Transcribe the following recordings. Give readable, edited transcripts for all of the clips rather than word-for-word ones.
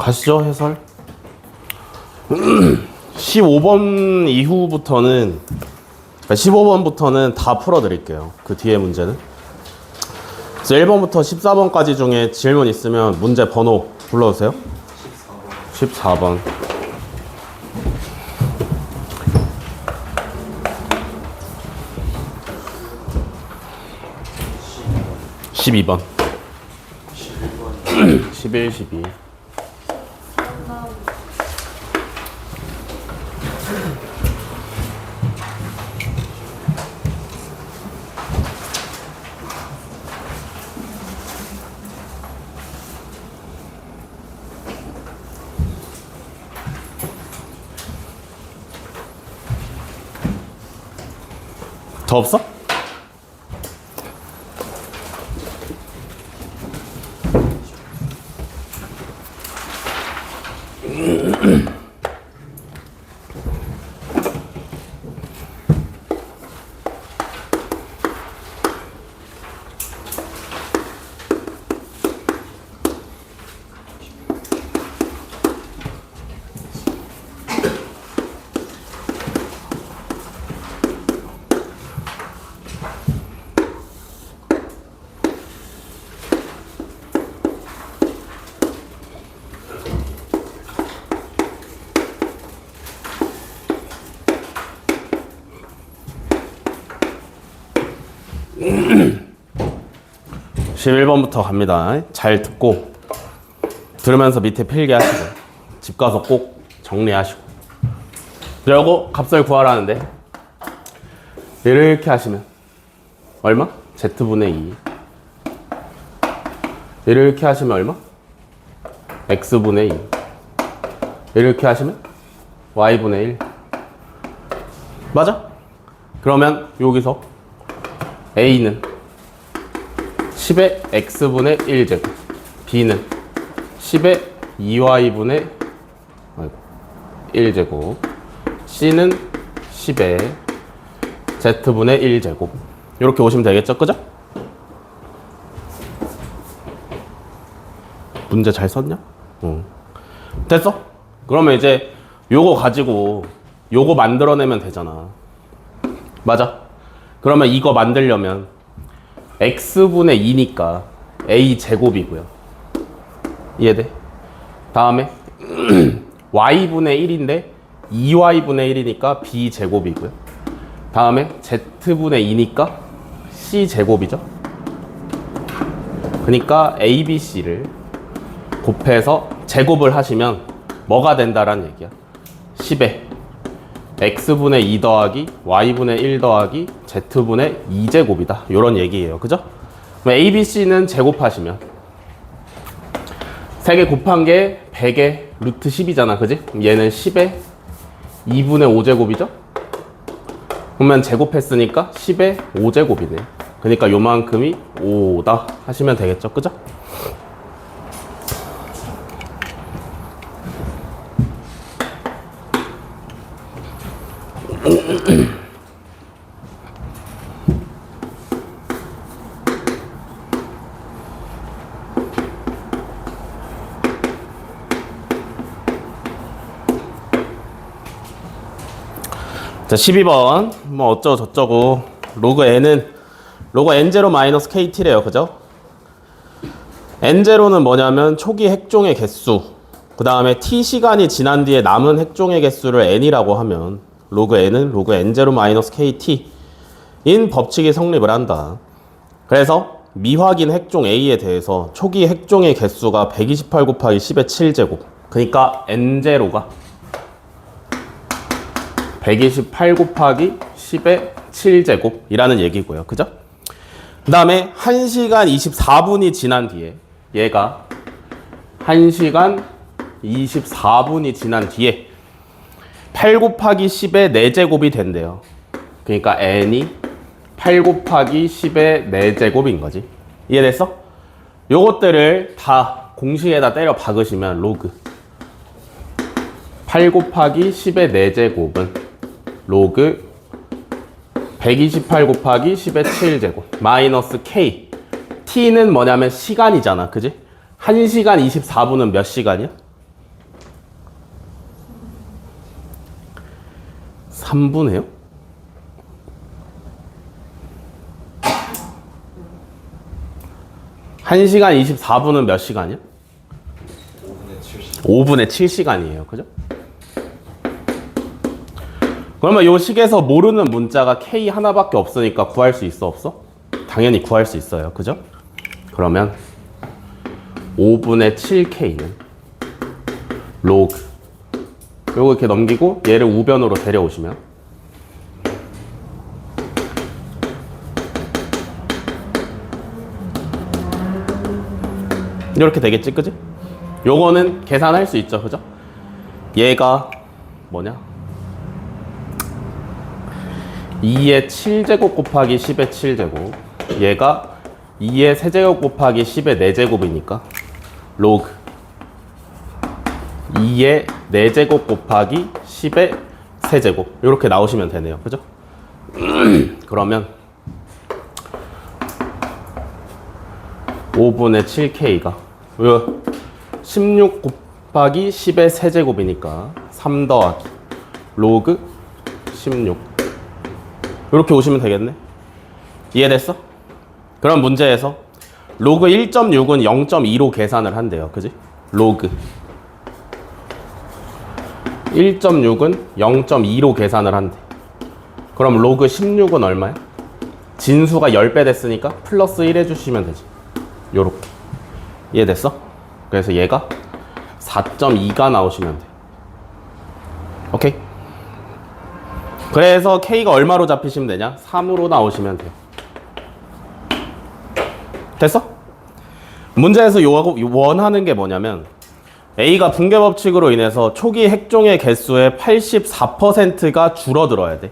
가시죠, 해설. 15번 이후부터는 15번부터는 다 풀어드릴게요. 그 뒤에 문제는. 그래서 1번부터 14번까지 중에 질문 있으면 문제 번호 불러주세요. 14번. 12번. 11, 12. 더 없어? 십일 번부터 갑니다. 잘 듣고 들으면서 밑에 필기 하시고 집 가서 꼭 정리하시고. 그리고 값을 구하라는데 이렇게 하시면 얼마? Z분의 2. 이렇게 하시면 얼마? X분의 2. 이렇게 하시면 Y분의 1. 맞아? 그러면 여기서 A는 10의 X분의 1제곱, B는 10의 2Y분의 1제곱, C는 10의 Z분의 1제곱. 이렇게 오시면 되겠죠? 그죠? 문제 잘 썼냐? 됐어? 그러면 이제 요거 가지고 요거 만들어내면 되잖아. 맞아? 그러면 이거 만들려면 X분의 2니까 A제곱이고요. 이해돼? 다음에 Y분의 1인데 2Y분의 1이니까 B제곱이고요. 다음에 Z분의 2니까 C제곱이죠. 그러니까 ABC를 곱해서 제곱을 하시면 뭐가 된다라는 얘기야. 10에 X분의 2 더하기 Y분의 1 더하기 Z분의 2제곱이다. 요런 얘기예요. 그죠? 그럼 ABC는 제곱하시면 3개 곱한 게 100의 루트 10이잖아. 그지? 그럼 얘는 10의 2분의 5제곱이죠? 그러면 제곱했으니까 10의 5제곱이네. 그러니까 요만큼이 5다 하시면 되겠죠. 그죠? 자, 12번. 뭐 어쩌고 저쩌고. 로그 n은 로그 n0 마이너스 kt래요. 그죠? n0는 뭐냐면 초기 핵종의 개수. 그 다음에 t 시간이 지난 뒤에 남은 핵종의 개수를 n이라고 하면 로그 n은 로그 n0 마이너스 kt 인 법칙이 성립을 한다. 그래서 미확인 핵종 A에 대해서 초기 핵종의 개수가 128 곱하기 10의 7제곱. 그러니까 n0가 128 곱하기 10의 7제곱이라는 얘기고요. 그죠? 그 다음에 1시간 24분이 지난 뒤에 얘가 1시간 24분이 지난 뒤에 8 곱하기 10의 4제곱이 된대요. 그러니까 n이 8 곱하기 10의 4제곱인 거지. 이해됐어? 요것들을 다 공식에다 때려 박으시면 로그 8 곱하기 10의 4제곱은 로그 128 곱하기 10의 7제곱 마이너스 k. t는 뭐냐면 시간이잖아. 그지? 1시간 24분은 몇 시간이야? 3분이에요? 한 시간 24분은 몇 시간이야? 5분의 7시간이에요. 그죠? 그러면 이 식에서 모르는 문자가 K 하나밖에 없으니까 구할 수 있어, 없어? 당연히 구할 수 있어요. 그죠? 그러면 5분의 7K는 로그 요거 이렇게 넘기고 얘를 우변으로 데려오시면 이렇게 되겠지, 그지? 요거는 계산할 수 있죠, 그죠? 얘가 뭐냐? 2의 7제곱 곱하기 10의 7제곱. 얘가 2의 세제곱 곱하기 10의 4제곱이니까 로그 2의 4제곱 곱하기 10의 세제곱. 이렇게 나오시면 되네요, 그죠? 그러면 5분의 7K가 16 곱하기 10의 세제곱이니까 3 더하기 로그 16. 이렇게 오시면 되겠네. 이해됐어? 그럼 문제에서 로그 1.6은 0.2로 계산을 한대요. 그지? 로그 1.6은 0.2로 계산을 한대. 그럼 로그 16은 얼마야? 진수가 10배 됐으니까 플러스 1 해주시면 되지. 요렇게. 이해됐어? 그래서 얘가 4.2가 나오시면 돼. 오케이? 그래서 K가 얼마로 잡히시면 되냐? 3으로 나오시면 돼요. 됐어? 문제에서 원하는 게 뭐냐면 A가 붕괴 법칙으로 인해서 초기 핵종의 개수의 84%가 줄어들어야 돼.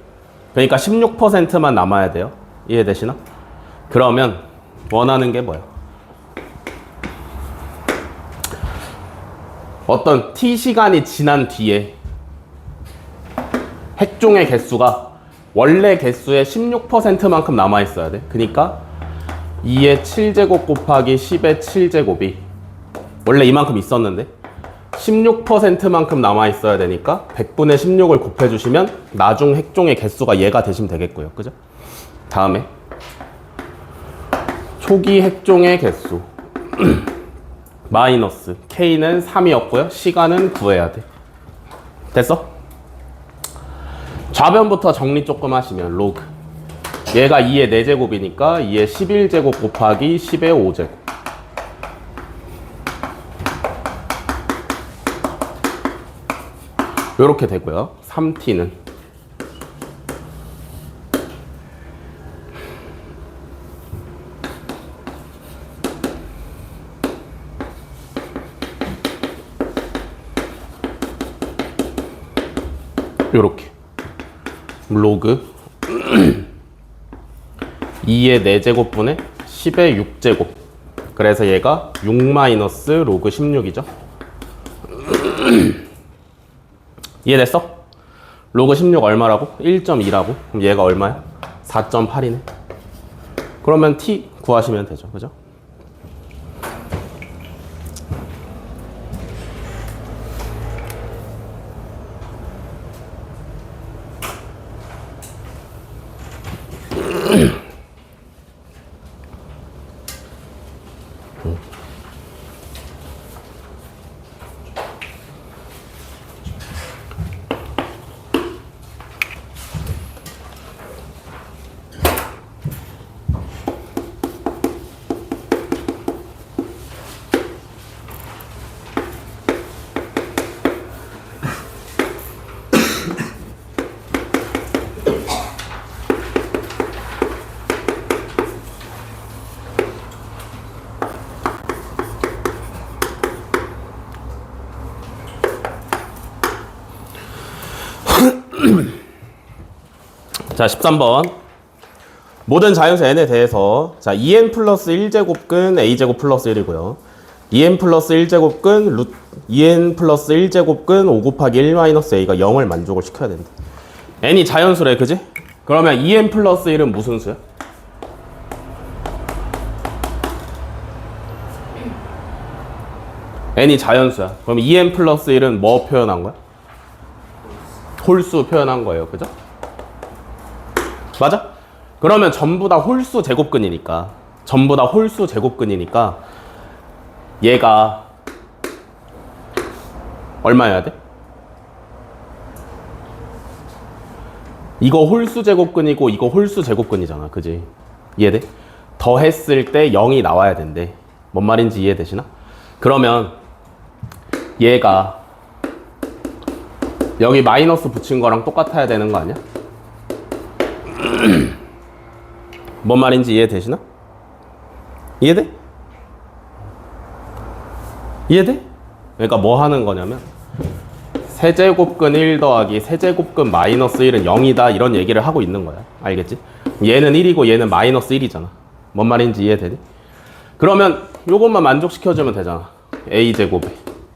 그러니까 16%만 남아야 돼요. 이해되시나? 그러면 원하는 게 뭐야? 어떤 T 시간이 지난 뒤에 핵종의 개수가 원래 개수의 16%만큼 남아있어야 돼. 그러니까 2의 7제곱 곱하기 10의 7제곱이 원래 이만큼 있었는데 16%만큼 남아있어야 되니까 100분의 16을 곱해주시면 나중 핵종의 개수가 얘가 되시면 되겠고요. 그죠? 다음에 초기 핵종의 개수 마이너스 K는 3이었고요. 시간은 구해야 돼. 됐어? 좌변부터 정리 조금 하시면 로그 얘가 2의 4제곱이니까 2의 11제곱 곱하기 10의 5제곱 요렇게 되고요. 3t는 요렇게 로그 2의 4제곱분의 10의 6제곱. 그래서 얘가 6 마이너스 로그 16이죠. 이해됐어? 로그 16 얼마라고? 1.2라고? 그럼 얘가 얼마야? 4.8이네. 그러면 t 구하시면 되죠. 그죠? 자, 13번. 모든 자연수 n에 대해서 자 2n 플러스 1제곱근 a제곱 플러스 1이고요. 2n 플러스 1제곱근 2n 플러스 1제곱근 5 곱하기 1 마이너스 a가 0을 만족을 시켜야 된다. n이 자연수래, 그지? 그러면 2n 플러스 1은 무슨 수야? n이 자연수야. 그럼 2n 플러스 1은 뭐 표현한 거야? 홀수 표현한 거예요. 그죠? 맞아? 그러면 전부 다 홀수 제곱근이니까 얘가 얼마여야 돼? 이거 홀수 제곱근이고 이거 홀수 제곱근이잖아. 그지? 이해돼? 더했을 때 0이 나와야 된대. 뭔 말인지 이해되시나? 그러면 얘가 여기 마이너스 붙인 거랑 똑같아야 되는 거 아니야? 뭔 말인지 이해되시나? 이해돼? 이해돼? 그러니까 뭐 하는 거냐면 세제곱근 1 더하기 세제곱근 마이너스 1은 0이다 이런 얘기를 하고 있는 거야. 알겠지? 얘는 1이고 얘는 마이너스 1이잖아. 뭔 말인지 이해되니? 그러면 요것만 만족시켜주면 되잖아. a제곱에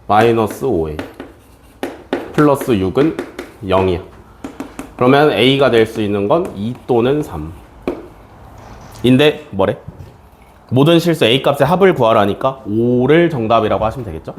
마이너스 5a 플러스 6은 0이야. 그러면 a가 될 수 있는 건 2 또는 3 인데 뭐래? 모든 실수 a 값의 합을 구하라니까 5를 정답이라고 하시면 되겠죠?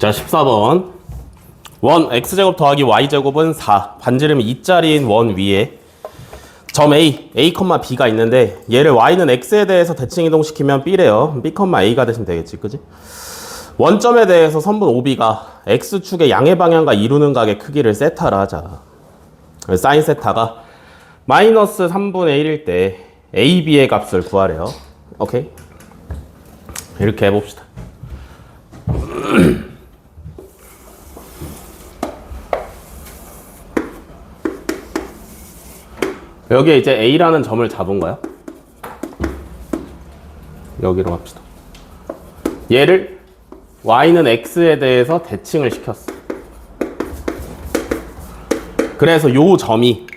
자, 14번. 원 x제곱 더하기 y제곱은 4. 반지름 2짜리인 원 위에 점 a, b가 있는데 얘를 y는 x에 대해서 대칭 이동시키면 b래요. b, a가 되시면 되겠지, 그지? 원점에 대해서 선분 OB가 x축의 양의 방향과 이루는 각의 크기를 세타라 하자. 사인 세타가 마이너스 3분의 1일 때 AB의 값을 구하래요. 오케이? 이렇게 해봅시다. 여기에 이제 A라는 점을 잡은 거야. 여기로 갑시다. 얘를 Y는 X에 대해서 대칭을 시켰어. 그래서 요 점이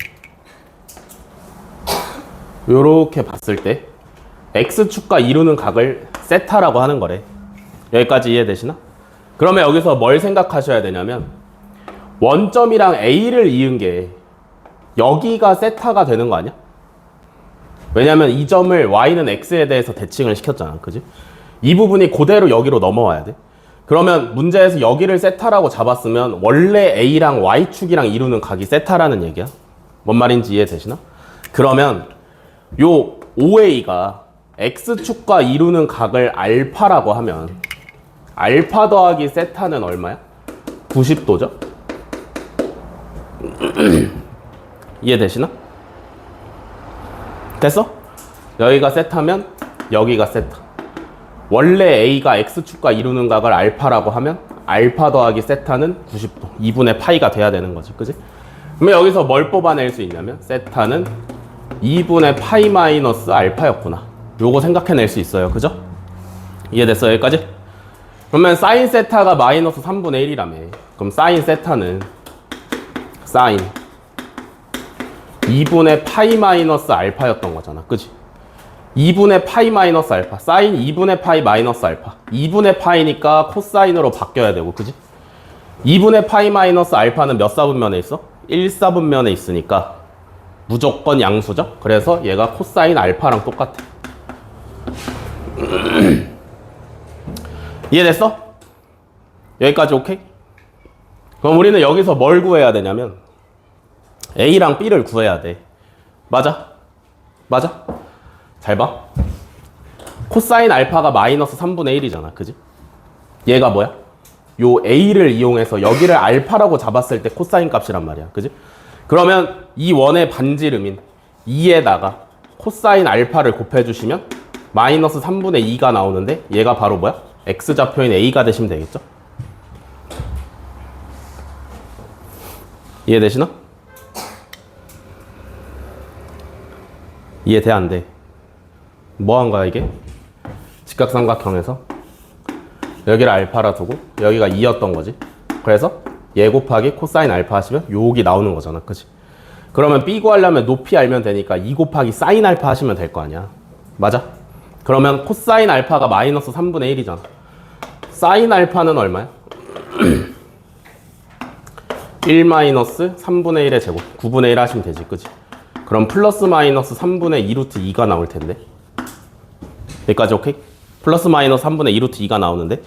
요렇게 봤을 때 X축과 이루는 각을 세타라고 하는 거래. 여기까지 이해되시나? 그러면 여기서 뭘 생각하셔야 되냐면 원점이랑 A를 이은 게 여기가 세타가 되는 거 아니야? 왜냐면 이 점을 y는 x에 대해서 대칭을 시켰잖아. 그지? 이 부분이 그대로 여기로 넘어와야 돼. 그러면 문제에서 여기를 세타라고 잡았으면 원래 a랑 y축이랑 이루는 각이 세타라는 얘기야. 뭔 말인지 이해되시나? 그러면 요 OA가 x축과 이루는 각을 알파라고 하면 알파 더하기 세타는 얼마야? 90도죠? 이해되시나? 됐어? 여기가 세타면 여기가 세타. 원래 A가 X축과 이루는 각을 알파라고 하면 알파 더하기 세타는 90도. 2분의 파이가 돼야 되는 거지. 그지? 그러면 여기서 뭘 뽑아낼 수 있냐면 세타는 2분의 파이 마이너스 알파였구나. 요거 생각해낼 수 있어요. 그죠? 이해됐어? 여기까지? 그러면 사인 세타가 마이너스 3분의 1이라며. 그럼 사인 세타는 사인 2분의 파이 마이너스 알파였던 거잖아. 그지? 2분의 파이 마이너스 알파. 사인 2분의 파이 마이너스 알파. 2분의 파이니까 코사인으로 바뀌어야 되고, 그지? 2분의 파이 마이너스 알파는 몇 사분면에 있어? 1사분면에 있으니까 무조건 양수죠? 그래서 얘가 코사인 알파랑 똑같아. 이해됐어? 여기까지 오케이? 그럼 우리는 여기서 뭘 구해야 되냐면 A랑 B를 구해야 돼. 맞아? 맞아? 잘 봐. 코사인 알파가 마이너스 3분의 1이잖아. 그지? 얘가 뭐야? 요 A를 이용해서 여기를 알파라고 잡았을 때 코사인 값이란 말이야. 그지? 그러면 이 원의 반지름인 2에다가 코사인 알파를 곱해주시면 마이너스 3분의 2가 나오는데 얘가 바로 뭐야? X좌표인 A가 되시면 되겠죠? 이해되시나? 이해돼 안 돼? 뭐 한 거야 이게? 직각삼각형에서 여기를 알파라 두고 여기가 2였던 거지. 그래서 얘 곱하기 코사인 알파 하시면 요기 나오는 거잖아. 그치? 그러면 B 구하려면 높이 알면 되니까 2 곱하기 사인 알파 하시면 될 거 아니야. 맞아? 그러면 코사인 알파가 마이너스 3분의 1이잖아. 사인 알파는 얼마야? 1 마이너스 3분의 1의 제곱 9분의 1 하시면 되지. 그치? 그럼 플러스 마이너스 3분의 2 루트 2가 나올 텐데 여기까지 오케이? 플러스 마이너스 3분의 2 루트 2가 나오는데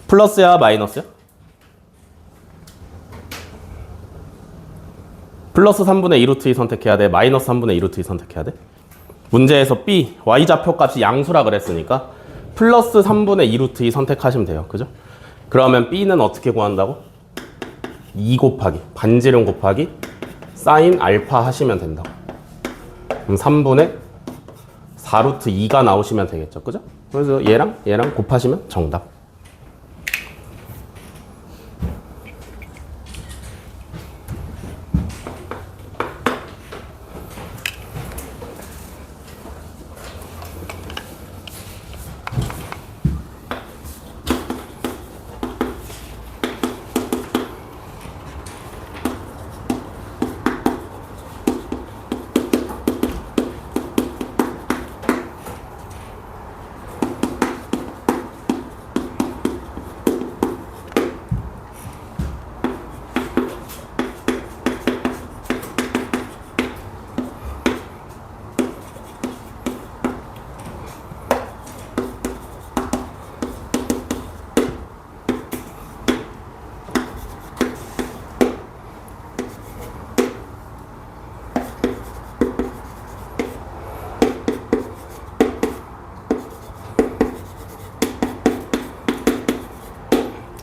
플러스야 마이너스야? 플러스 3분의 2 루트 2 선택해야 돼? 마이너스 3분의 2 루트 2 선택해야 돼? 문제에서 B, Y좌표 값이 양수라 그랬으니까 플러스 3분의 2 루트 2 선택하시면 돼요. 그죠? 그러면 B는 어떻게 구한다고? 2 곱하기 반지름 곱하기 사인 알파 하시면 된다고. 그럼 3분의 4 루트 2가 나오시면 되겠죠. 그죠? 그래서 얘랑 곱하시면 정답.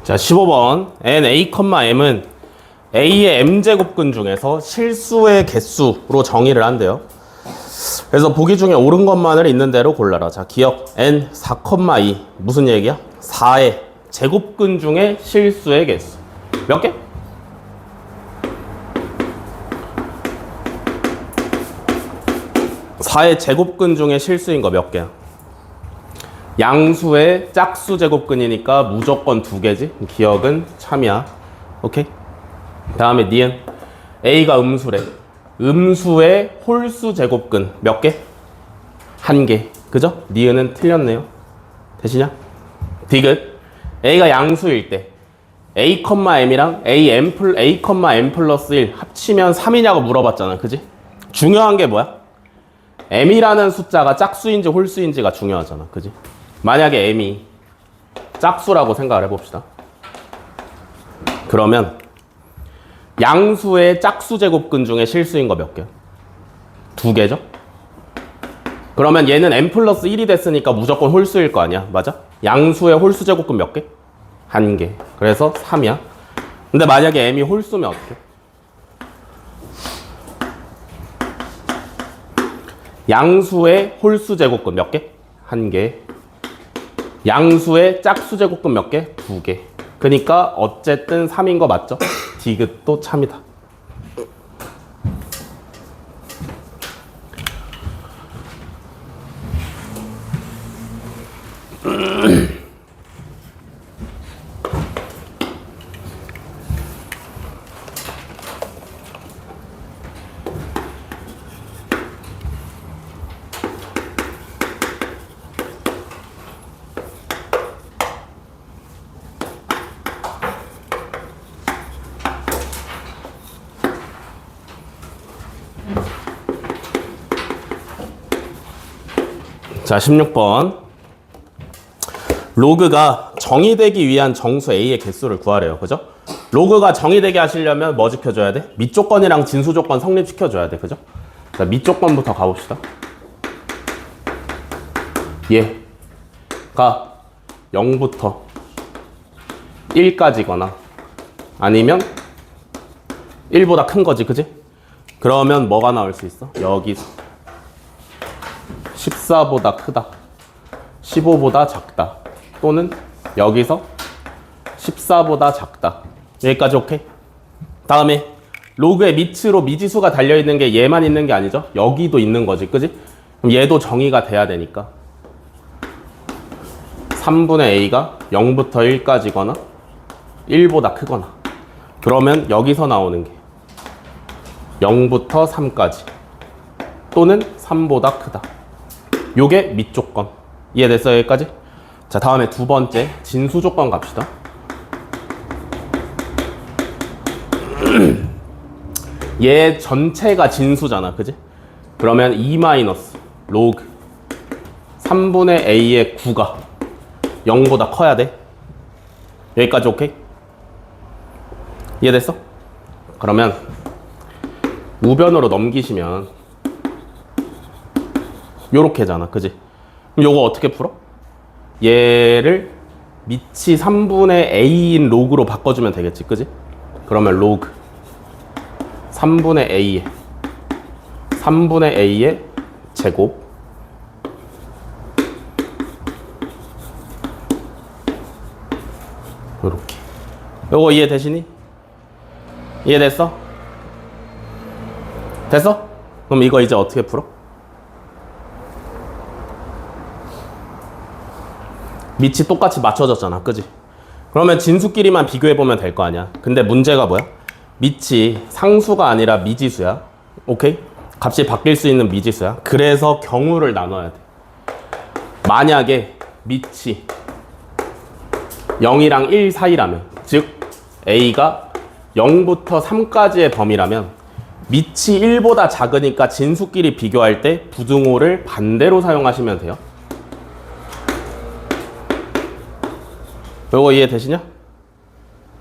자, 15번 NA, M은 A의 M제곱근 중에서 실수의 개수로 정의를 한대요. 그래서 보기 중에 옳은 것만을 있는 대로 골라라. 자, 기억 N 4,2 무슨 얘기야? 4의 제곱근 중에 실수의 개수 몇 개? 사의 제곱근 중에 실수인 거 몇 개야? 양수의 짝수 제곱근이니까 무조건 2개지. 기억은 참이야. 오케이? 다음에 니은 A가 음수래. 음수의 홀수 제곱근 몇 개? 1개. 그죠? 니은은 틀렸네요. 되시냐? 디귿 A가 양수일 때 A, M이랑 A, M 플러스 1 합치면 3이냐고 물어봤잖아. 그지? 중요한 게 뭐야? M이라는 숫자가 짝수인지 홀수인지가 중요하잖아. 그지? 만약에 M이 짝수라고 생각을 해봅시다. 그러면 양수의 짝수 제곱근 중에 실수인 거 몇 개야? 2개죠? 그러면 얘는 M 플러스 1이 됐으니까 무조건 홀수일 거 아니야. 맞아? 양수의 홀수 제곱근 몇 개? 1개. 그래서 3이야. 근데 만약에 M이 홀수면 어떡해? 양수의 홀수 제곱근 몇 개? 1개. 양수의 짝수 제곱근 몇 개? 2개. 그러니까 어쨌든 3인 거 맞죠? 디귿도 참이다. 자, 16번. 로그가 정의되기 위한 정수 A의 개수를 구하래요. 그죠? 로그가 정의되게 하시려면 뭐 지켜줘야 돼? 밑조건이랑 진수조건 성립시켜줘야 돼. 그죠? 자, 밑조건부터 가봅시다. 얘가 0부터 1까지거나 아니면 1보다 큰 거지. 그지? 그러면 뭐가 나올 수 있어? 여기서 14보다 크다, 15보다 작다, 또는 여기서 14보다 작다. 여기까지 오케이? 다음에 로그의 밑으로 미지수가 달려있는 게 얘만 있는 게 아니죠? 여기도 있는 거지. 그지? 그럼 얘도 정의가 돼야 되니까 3분의 a가 0부터 1까지거나 1보다 크거나, 그러면 여기서 나오는 게 0부터 3까지 또는 3보다 크다. 요게 밑조건. 이해됐어요? 여기까지? 자, 다음에 두 번째 진수조건 갑시다. 얘 전체가 진수잖아. 그지? 그러면 2 마이너스 로그 3분의 a의 9가 0보다 커야 돼. 여기까지 오케이? 이해됐어? 그러면 우변으로 넘기시면 요렇게잖아. 그지? 그럼 요거 어떻게 풀어? 얘를 밑이 3분의 a인 로그로 바꿔주면 되겠지. 그지? 그러면 로그 3분의 a의 제곱 요렇게. 요거 이해되시니? 이해됐어? 됐어? 그럼 이거 이제 어떻게 풀어? 밑이 똑같이 맞춰졌잖아. 그지? 그러면 진수끼리만 비교해보면 될 거 아니야. 근데 문제가 뭐야? 밑이 상수가 아니라 미지수야. 오케이? 값이 바뀔 수 있는 미지수야. 그래서 경우를 나눠야 돼. 만약에 밑이 0이랑 1 사이라면, 즉 a가 0부터 3까지의 범위라면 밑이 1보다 작으니까 진수끼리 비교할 때 부등호를 반대로 사용하시면 돼요. 요거 이해되시냐?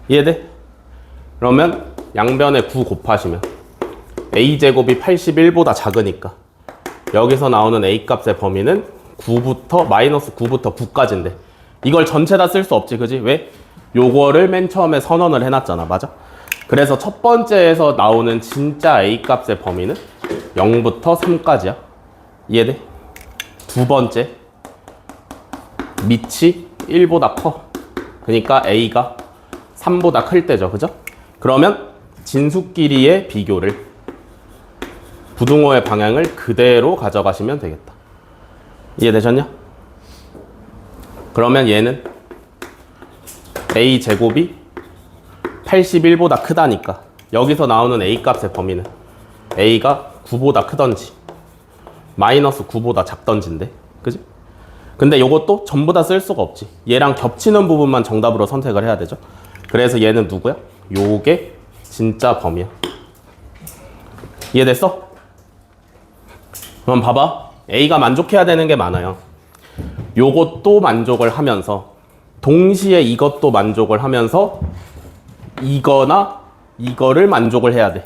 이해돼? 그러면 양변에 9 곱하시면 a제곱이 81보다 작으니까 여기서 나오는 a값의 범위는 9부터 마이너스 9부터 9까지인데 이걸 전체 다 쓸 수 없지. 그지? 왜? 요거를 맨 처음에 선언을 해놨잖아. 맞아? 그래서 첫 번째에서 나오는 진짜 a값의 범위는 0부터 3까지야. 이해돼? 두 번째 밑이 1보다 커. 그러니까 a가 3보다 클 때죠. 그죠? 그러면 진수끼리의 비교를 부등호의 방향을 그대로 가져가시면 되겠다. 이해되셨냐? 그러면 얘는 a제곱이 81보다 크다니까 여기서 나오는 a값의 범위는 a가 9보다 크던지 마이너스 9보다 작던지인데. 그지? 근데 요것도 전부 다 쓸 수가 없지. 얘랑 겹치는 부분만 정답으로 선택을 해야 되죠. 그래서 얘는 누구야? 요게 진짜 범위야. 이해됐어? 그럼 봐봐. A가 만족해야 되는 게 많아요. 요것도 만족을 하면서 동시에 이것도 만족을 하면서 이거나 이거를 만족을 해야 돼.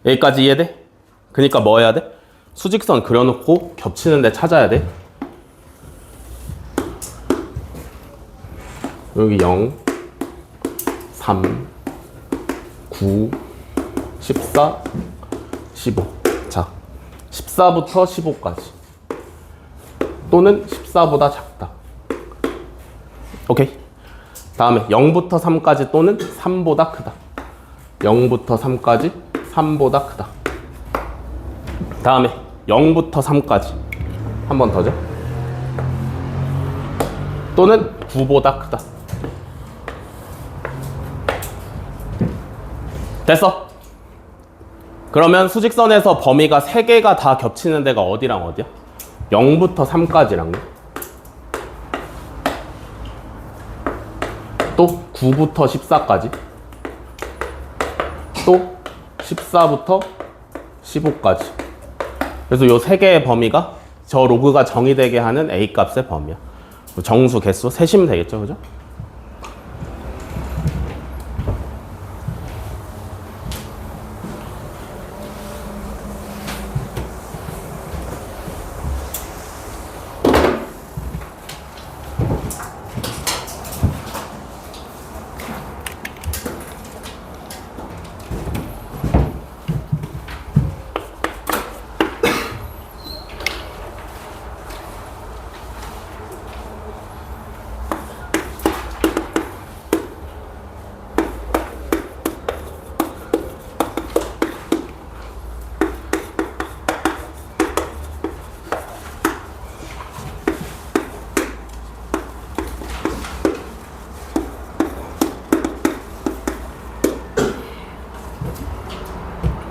여기까지 이해돼? 그러니까 뭐 해야 돼? 수직선 그려놓고 겹치는 데 찾아야 돼. 여기 0, 3, 9, 14, 15. 자, 14부터 15까지. 또는 14보다 작다. 오케이. 다음에 0부터 3까지 또는 3보다 크다. 0부터 3까지 3보다 크다. 다음에 0부터 3까지. 한 번 더죠. 또는 9보다 크다. 됐어? 그러면 수직선에서 범위가 3개가 다 겹치는 데가 어디랑 어디야? 0부터 3까지랑 또 9부터 14까지 또 14부터 15까지. 그래서 요 3개의 범위가 저 로그가 정의되게 하는 A값의 범위야. 정수, 개수 세시면 되겠죠, 그죠?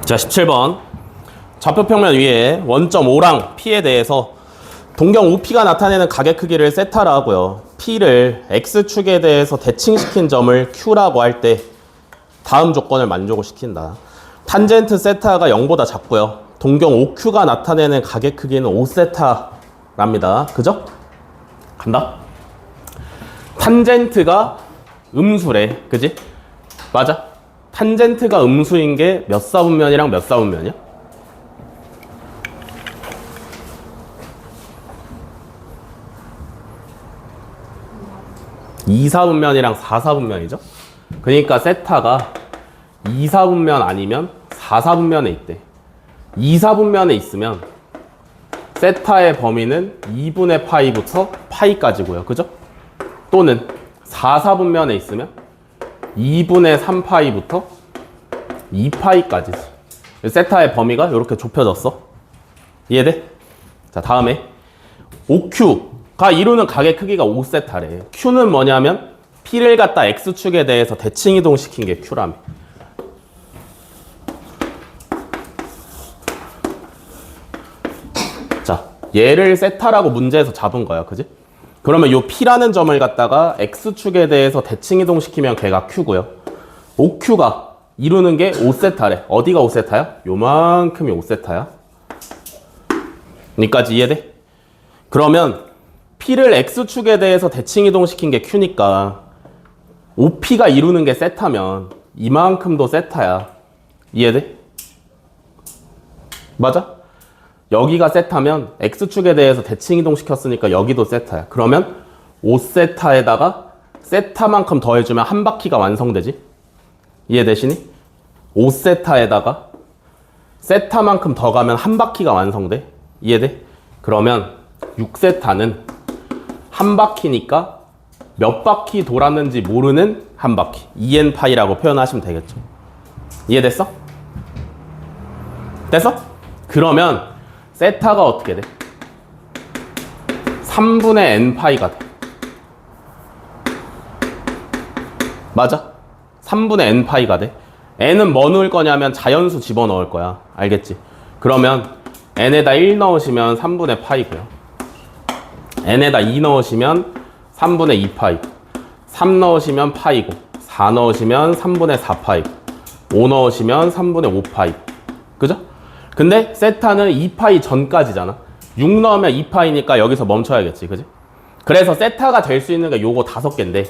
자, 17번. 좌표평면 위에 원점 O랑 P에 대해서 동경 OP가 나타내는 가게 크기를 세타라 하고요. P를 X축에 대해서 대칭시킨 점을 Q라고 할 때 다음 조건을 만족을 시킨다. 탄젠트 세타가 0보다 작고요. 동경 OQ가 나타내는 가게 크기는 5세타랍니다. 그죠? 간다. 탄젠트가 음수래. 그지? 맞아. 탄젠트가 음수인 게 몇 사분면이랑 몇 사분면이야? (2사분면이랑) (4사분면이죠) 그러니까 세타가 2사분면 아니면 4사분면에 있대. 2사분면에 있으면 세타의 범위는 2분의 파이부터 파이까지고요. 그죠? 또는 4사분면에 있으면 2분의 3파이부터 2파이까지지. 세타의 범위가 이렇게 좁혀졌어. 이해돼? 자, 다음에 OQ가 이루는 가게 크기가 5세타래. Q는 뭐냐면 P를 갖다 X축에 대해서 대칭 이동시킨 게 Q라며. 자, 얘를 세타라고 문제에서 잡은 거야. 그지? 그러면 요 P라는 점을 갖다가 X축에 대해서 대칭 이동시키면 걔가 Q고요. OQ가 이루는 게 5세타래. 어디가 5세타야? 요만큼이 5세타야. 여기까지 이해돼? 그러면 P를 X축에 대해서 대칭 이동시킨 게 Q니까 OP가 이루는 게 세타면 이만큼도 세타야. 이해돼? 맞아? 여기가 세타면 X축에 대해서 대칭 이동시켰으니까 여기도 세타야. 그러면 5세타에다가 세타만큼 더해주면 한 바퀴가 완성되지? 이해되시니? 5세타에다가 세타만큼 더 가면 한 바퀴가 완성돼. 이해돼? 그러면 6세타는 한 바퀴니까 몇 바퀴 돌았는지 모르는 한 바퀴. 2n파이라고 표현하시면 되겠죠. 이해됐어? 됐어? 그러면 세타가 어떻게 돼? 3분의 n파이가 돼. 맞아? 3분의 n파이가 돼. n은 뭐 넣을 거냐면 자연수 집어넣을 거야. 알겠지? 그러면 n에다 1 넣으시면 3분의 파이고요. n에다 2 넣으시면 3분의 2파이고, 3 넣으시면 파이고, 4 넣으시면 3분의 4파이고, 5 넣으시면 3분의 5파이고. 그죠? 근데 세타는 2파이 전까지잖아. 6 넣으면 2파이니까 여기서 멈춰야겠지. 그지? 그래서 세타가 될 수 있는 게 요거 5개인데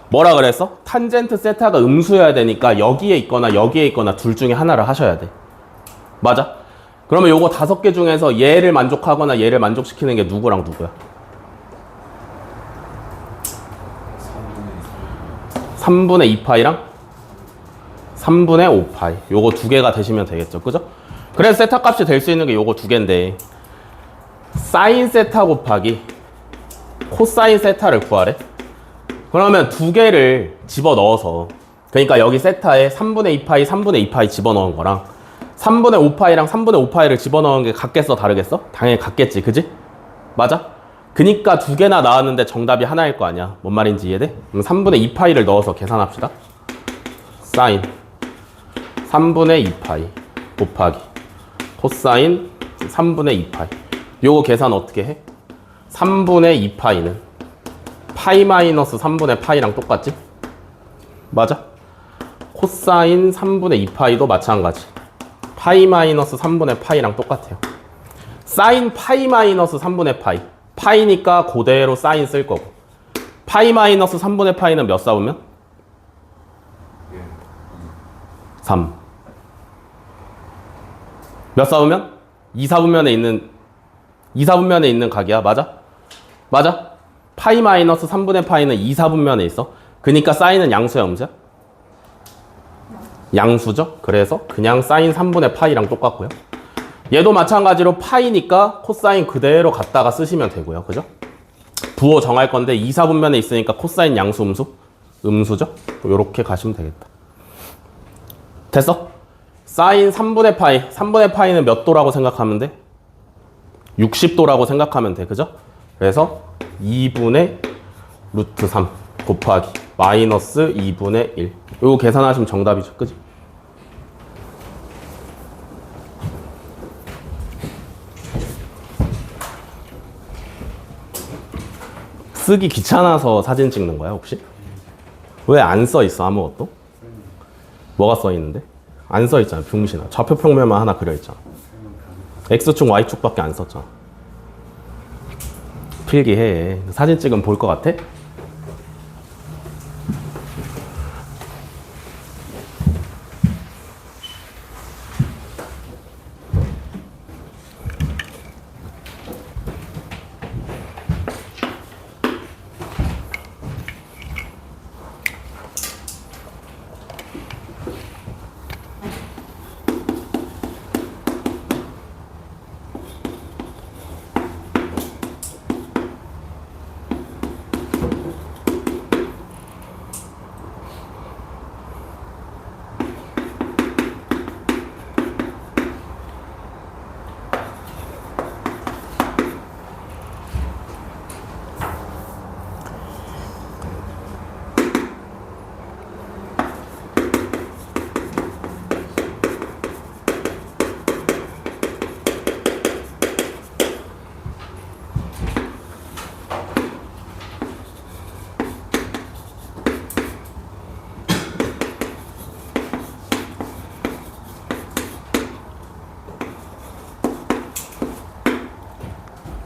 뭐라 그랬어? 탄젠트 세타가 음수여야 되니까 여기에 있거나 여기에 있거나 둘 중에 하나를 하셔야 돼. 맞아? 그러면 요거 5개 중에서 얘를 만족하거나 얘를 만족시키는 게 누구랑 누구야? 3분의 2파이랑 3분의 5파이. 요거 2개가 되시면 되겠죠. 그죠? 그래서 세타 값이 될 수 있는 게 요거 2개인데 사인 세타 곱하기 코사인 세타를 구하래. 그러면 2개를 집어넣어서, 그러니까 여기 세타에 3분의 2파이, 3분의 2파이 집어넣은 거랑 3분의 5파이랑 3분의 5파이를 집어넣은 게 같겠어, 다르겠어? 당연히 같겠지, 그지? 맞아? 그니까 2개나 나왔는데 정답이 하나일 거 아니야. 뭔 말인지 이해돼? 그럼 3분의 2파이를 넣어서 계산합시다. 사인 3분의 2파이 곱하기 코사인 3분의 2파이. 요거 계산 어떻게 해? 3분의 2파이는 파이 마이너스 3분의 파이랑 똑같지? 맞아? 코사인 3분의 2파이도 마찬가지. 파이 마이너스 3분의 파이랑 똑같아요. 사인 파이 마이너스 3분의 파이. 파이니까 그대로 사인 쓸 거고. 파이 마이너스 3분의 파이는 몇 사분면? 3. 몇 사분면? 2사분면에 있는 각이야. 맞아? 맞아? 파이 마이너스 3분의 파이는 2사분면에 있어. 그러니까 사인은 양수야, 음수야? 양수죠? 그래서 그냥 사인 3분의 파이랑 똑같고요. 얘도 마찬가지로 파이니까 코사인 그대로 갖다가 쓰시면 되고요. 그죠? 부호 정할 건데 2사분면에 있으니까 코사인 양수 음수? 음수죠? 요렇게 가시면 되겠다. 됐어? 사인 3분의 파이. 3분의 파이는 몇 도라고 생각하면 돼? 60도라고 생각하면 돼. 그죠? 그래서 2분의 루트 3 곱하기 마이너스 2분의 1. 요거 계산하시면 정답이죠. 그지? 쓰기 귀찮아서 사진 찍는 거야, 혹시? 왜 안 써 있어, 아무것도? 뭐가 써 있는데? 안 써 있잖아, 병신아. 좌표 평면만 하나 그려 있잖아. X축, Y축밖에 안 썼잖아. 필기해. 사진 찍으면 볼 것 같아?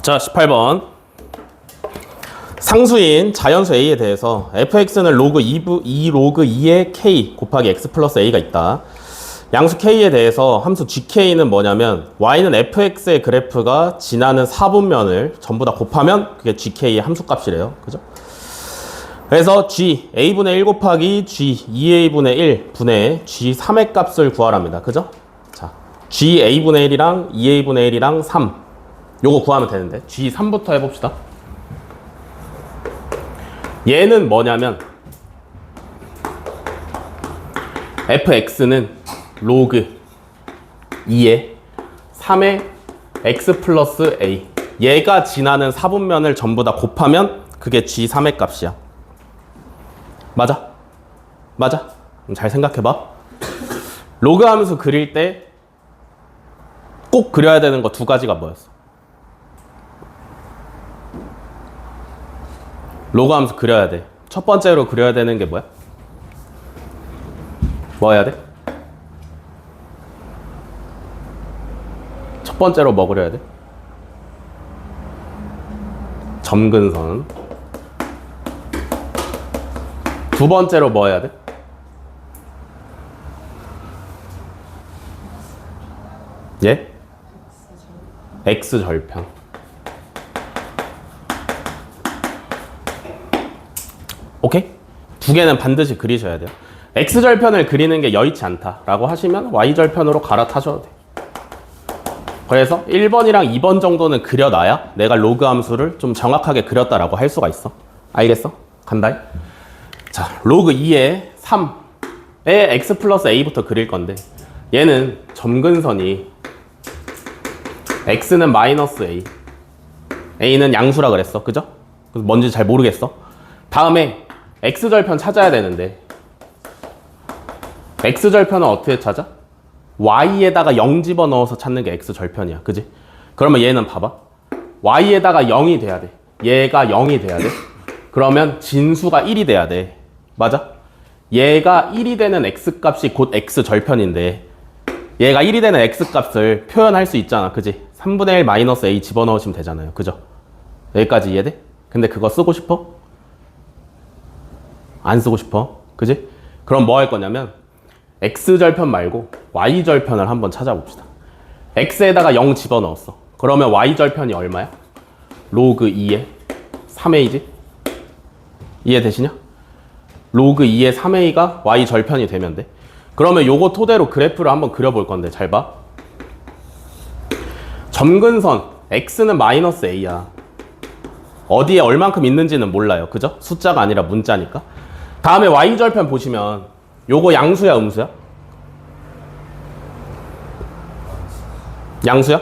자, 18번. 상수인 자연수 A에 대해서 fx는 로그 2 로그 2의 k 곱하기 x 플러스 a가 있다. 양수 k에 대해서 함수 gk는 뭐냐면 y는 fx의 그래프가 지나는 4분면을 전부 다 곱하면 그게 gk의 함수값이래요. 그죠? 그래서 g a분의 1 곱하기 g 2a분의 1 분의 g 3의 값을 구하랍니다. 그죠? 자, g a분의 1이랑 2a분의 1이랑 3 요거 구하면 되는데 G3부터 해봅시다. 얘는 뭐냐면 fx는 로그 2에 3의 x 플러스 a 얘가 지나는 4분면을 전부 다 곱하면 그게 G3의 값이야. 맞아? 맞아? 잘 생각해봐. 로그 함수 그릴 때 꼭 그려야 되는 거 두 가지가 뭐였어? 로그 함수 그려야 돼. 첫 번째로 그려야 되는 게 뭐야? 뭐 해야 돼? 첫 번째로 뭐 그려야 돼? 점근선. 두 번째로 뭐 해야 돼? 예? X절편. 오케이? 두 개는 반드시 그리셔야 돼요. X절편을 그리는 게 여의치 않다라고 하시면 Y절편으로 갈아타셔도 돼요. 그래서 1번이랑 2번 정도는 그려놔야 내가 로그 함수를 좀 정확하게 그렸다라고 할 수가 있어. 알겠어? 간다. 자, 로그 2에 3에 X 플러스 A부터 그릴 건데 얘는 점근선이 X는 마이너스 A A는 양수라 그랬어. 그죠? 그래서 뭔지 잘 모르겠어. 다음에 X절편 찾아야 되는데 X절편은 어떻게 찾아? Y에다가 0 집어넣어서 찾는 게 X절편이야. 그지? 그러면 얘는 봐봐. Y에다가 0이 돼야 돼. 얘가 0이 돼야 돼. 그러면 진수가 1이 돼야 돼. 맞아? 얘가 1이 되는 X값이 곧 X절편인데 얘가 1이 되는 X값을 표현할 수 있잖아. 그지? 3분의 1 마이너스 A 집어넣으시면 되잖아요. 그죠? 여기까지 이해돼? 근데 그거 쓰고 싶어? 안 쓰고 싶어. 그지? 그럼 뭐 할 거냐면 x절편 말고 y절편을 한번 찾아봅시다. x에다가 0 집어넣었어. 그러면 y절편이 얼마야? 로그 2에 3a지? 이해되시냐? 로그 2의 3a가 y절편이 되면 돼. 그러면 요거 토대로 그래프를 한번 그려볼 건데 잘 봐. 점근선 x는 마이너스 a야. 어디에 얼만큼 있는지는 몰라요. 그죠? 숫자가 아니라 문자니까. 다음에 y절편 보시면 요거 양수야 음수야? 양수야?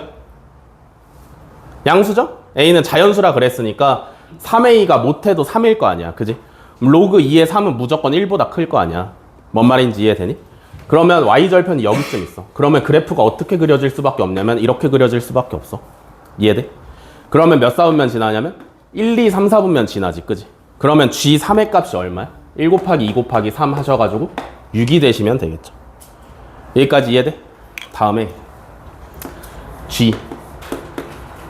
양수죠? a는 자연수라 그랬으니까 3a가 못해도 3일 거 아니야. 그지? 로그 2의 3은 무조건 1보다 클 거 아니야. 뭔 말인지 이해되니? 그러면 y절편이 여기쯤 있어. 그러면 그래프가 어떻게 그려질 수밖에 없냐면 이렇게 그려질 수밖에 없어. 이해돼? 그러면 몇 사분면 지나냐면 1, 2, 3, 4분면 지나지. 그지? 그러면 G3의 값이 얼마야? 1 곱하기 2 곱하기 3 하셔가지고 6이 되시면 되겠죠. 여기까지 이해돼? 다음에 G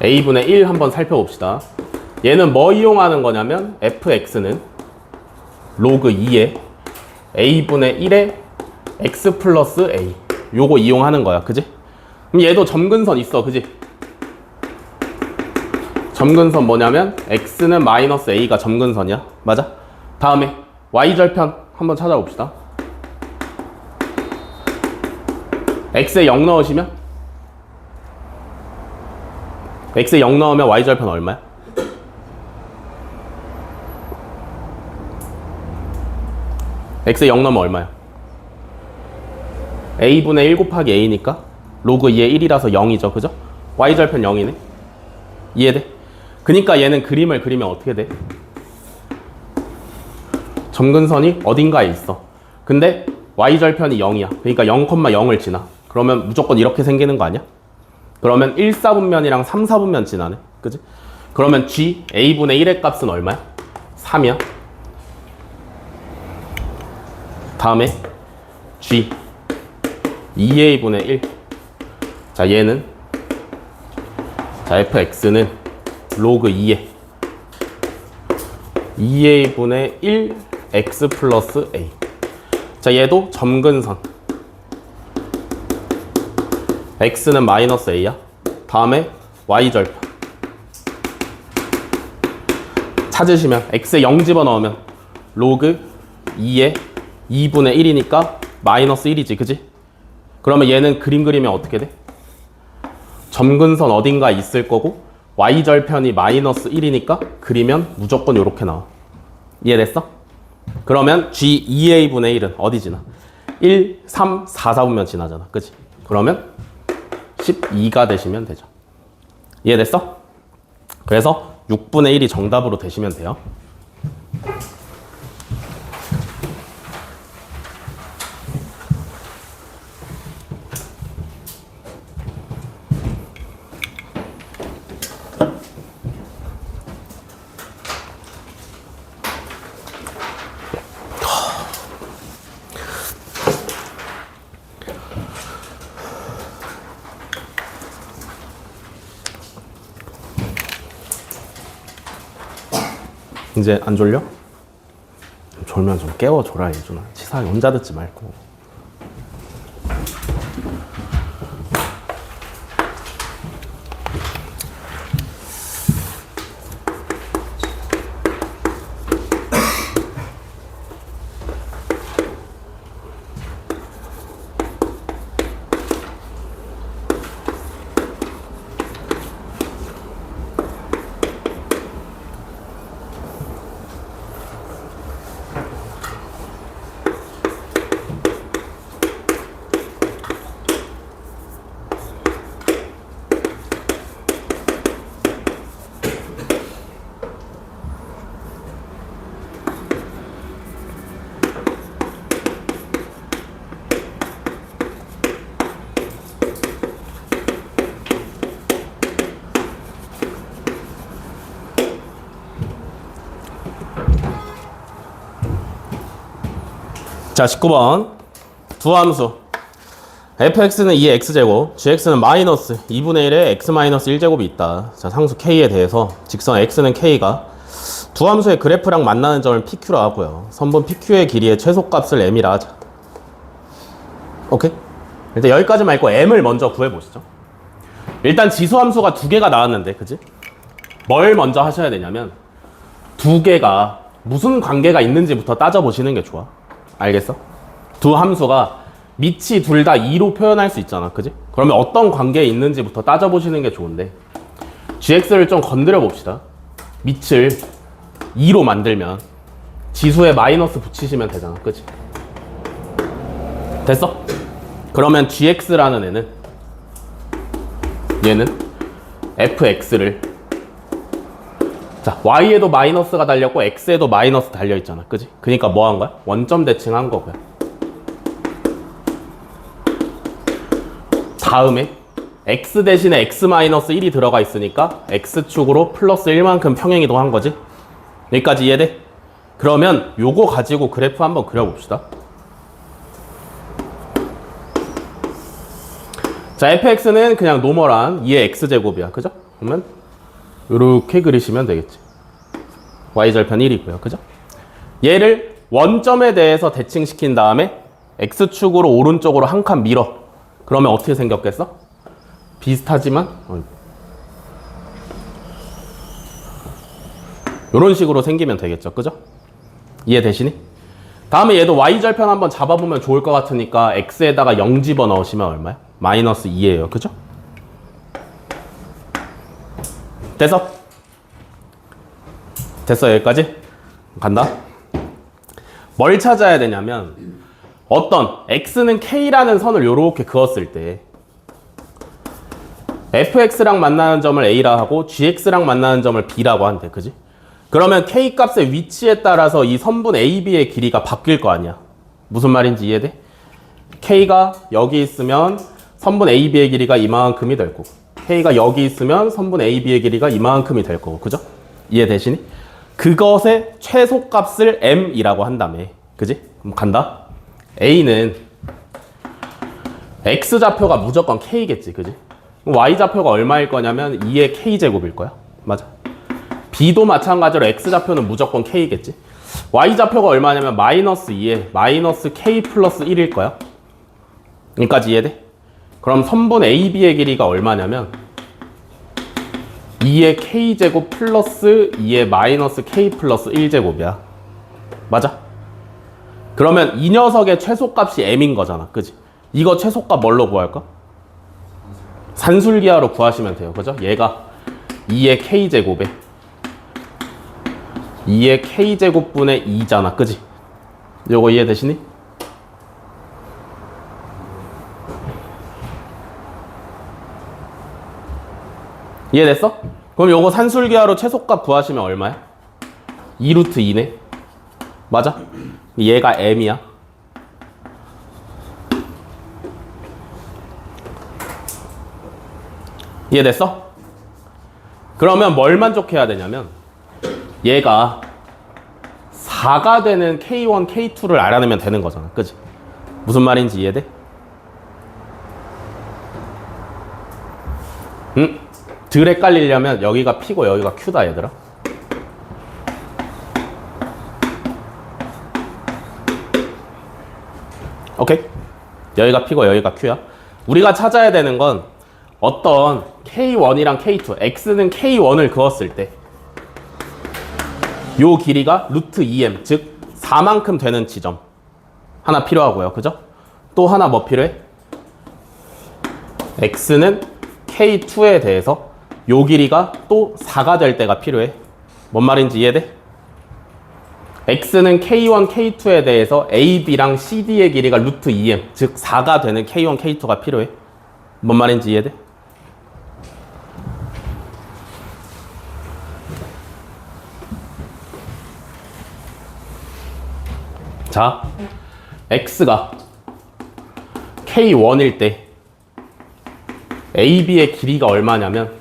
A분의 1 한번 살펴봅시다. 얘는 뭐 이용하는 거냐면 fx는 로그 2에 A분의 1에 x 플러스 A 요거 이용하는 거야. 그지? 그럼 얘도 점근선 있어. 그지? 점근선 뭐냐면 x는 마이너스 a가 점근선이야. 맞아? 다음에 y절편 한번 찾아봅시다. x에 0 넣으시면 x에 0 넣으면 y절편 얼마야? x에 0 넣으면 얼마야? a분의 1 곱하기 a니까 로그 2의 1이라서 0이죠. 그죠? y절편 0이네. 이해돼? 그니까 얘는 그림을 그리면 어떻게 돼? 점근선이 어딘가에 있어. 근데 y절편이 0이야. 그러니까 0,0을 지나. 그러면 무조건 이렇게 생기는 거 아니야? 그러면 1, 4분면이랑 3, 4분면 지나네. 그지? 그러면 G, A분의 1의 값은 얼마야? 3이야. 다음에 G, 2A분의 1. 자, 얘는 자, fx는 로그 2에 2a분의 1 x 플러스 a. 자, 얘도 점근선 x는 마이너스 a야. 다음에 y절편 찾으시면 x에 0 집어넣으면 로그 2에 2분의 1이니까 마이너스 1이지. 그지? 그러면 얘는 그림 그리면 어떻게 돼? 점근선 어딘가 있을 거고 y절편이 마이너스 1이니까 그리면 무조건 이렇게 나와. 이해됐어? 그러면 G 2a분의 1은 어디 지나? 1, 3, 4, 4분면 지나잖아. 그치? 그러면 12가 되시면 되죠. 이해됐어? 그래서 6분의 1이 정답으로 되시면 돼요. 이제 안 졸려? 졸면 좀 깨워줘라 예준아. 치사하게 혼자 듣지 말고. 자, 19번 두 함수 fx는 2의 x제곱, gx는 마이너스 2분의 1의 x 마이너스 1제곱이 있다. 자, 상수 k에 대해서 직선 x는 k가 두 함수의 그래프랑 만나는 점을 PQ라 하고요. 선분 PQ의 길이의 최소값을 M이라 하자. 오케이? 일단 여기까지만 읽고 M을 먼저 구해보시죠. 일단 지수함수가 두 개가 나왔는데, 그지? 뭘 먼저 하셔야 되냐면 두 개가 무슨 관계가 있는지부터 따져보시는 게 좋아. 알겠어? 두 함수가 밑이 둘 다 2로 표현할 수 있잖아, 그지? 그러면 어떤 관계에 있는지부터 따져보시는 게 좋은데, gx를 좀 건드려 봅시다. 밑을 2로 만들면 지수에 마이너스 붙이시면 되잖아, 그지? 됐어? 그러면 gx라는 얘는 fx를, 자, y에도 마이너스가 달렸고 x에도 마이너스 달려있잖아, 그지? 그러니까 뭐 한 거야? 원점 대칭한 거고요. 다음에 x 대신에 x-1이 들어가 있으니까 x축으로 플러스 1만큼 평행이동한 거지? 여기까지 이해돼? 그러면 요거 가지고 그래프 한번 그려봅시다. 자, fx는 그냥 노멀한 2의 x제곱이야, 그죠? 그러면 요렇게 그리시면 되겠지. y절편 1이고요, 그죠? 얘를 원점에 대해서 대칭시킨 다음에 x축으로 오른쪽으로 한 칸 밀어. 그러면 어떻게 생겼겠어? 비슷하지만 이런 식으로 생기면 되겠죠, 그죠? 이해되시니? 다음에 얘도 y절편 한번 잡아보면 좋을 것 같으니까 x에다가 0 집어넣으시면 얼마야? 마이너스 2예요, 그죠? 됐어? 됐어, 여기까지? 간다. 뭘 찾아야 되냐면 어떤 x는 k라는 선을 요렇게 그었을 때 fx랑 만나는 점을 a라 하고 gx랑 만나는 점을 b라고 한대, 그지? 그러면 k 값의 위치에 따라서 이 선분 ab의 길이가 바뀔 거 아니야. 무슨 말인지 이해돼? k가 여기 있으면 선분 ab의 길이가 이만큼이 될 거고, k가 여기 있으면 선분 ab의 길이가 이만큼이 될 거고, 그죠? 이해되시니? 그것의 최소값을 m이라고 한다며, 그지? 그럼 간다. a는 x좌표가 무조건 k겠지, 그지? y좌표가 얼마일 거냐면 2의 k제곱일 거야. 맞아. b도 마찬가지로 x좌표는 무조건 k겠지. y좌표가 얼마냐면 마이너스 2에 마이너스 k 플러스 1일 거야. 여기까지 이해돼? 그럼 선분 ab의 길이가 얼마냐면 2의 k제곱 플러스 2의 마이너스 k 플러스 1제곱이야. 맞아? 그러면 이 녀석의 최소값이 m인 거잖아, 그지? 이거 최소값 뭘로 구할까? 산술기하로 구하시면 돼요, 그죠? 얘가 2의 k제곱에 2의 k제곱분의 2잖아, 그지? 요거 이해되시니? 이해됐어? 그럼 요거 산술기하로 최소값 구하시면 얼마야? 2루트 2네. 맞아? 얘가 m이야. 이해됐어? 그러면 뭘 만족해야 되냐면 얘가 4가 되는 K1, K2를 알아내면 되는 거잖아, 그지? 무슨 말인지 이해돼? 덜 헷갈리려면 여기가 P고 여기가 Q다, 얘들아. 오케이? 여기가 P고 여기가 Q야. 우리가 찾아야 되는 건 어떤 K1이랑 K2, X는 K1을 그었을 때 요 길이가 루트 2m, 즉 4만큼 되는 지점 하나 필요하고요, 그죠? 또 하나 뭐 필요해? X는 K2에 대해서 요 길이가 또 4가 될 때가 필요해. 뭔 말인지 이해돼? X는 K1, K2에 대해서 AB랑 CD의 길이가 루트 2m, 즉 4가 되는 K1, K2가 필요해. 뭔 말인지 이해돼? 자, X가 K1일 때 AB의 길이가 얼마냐면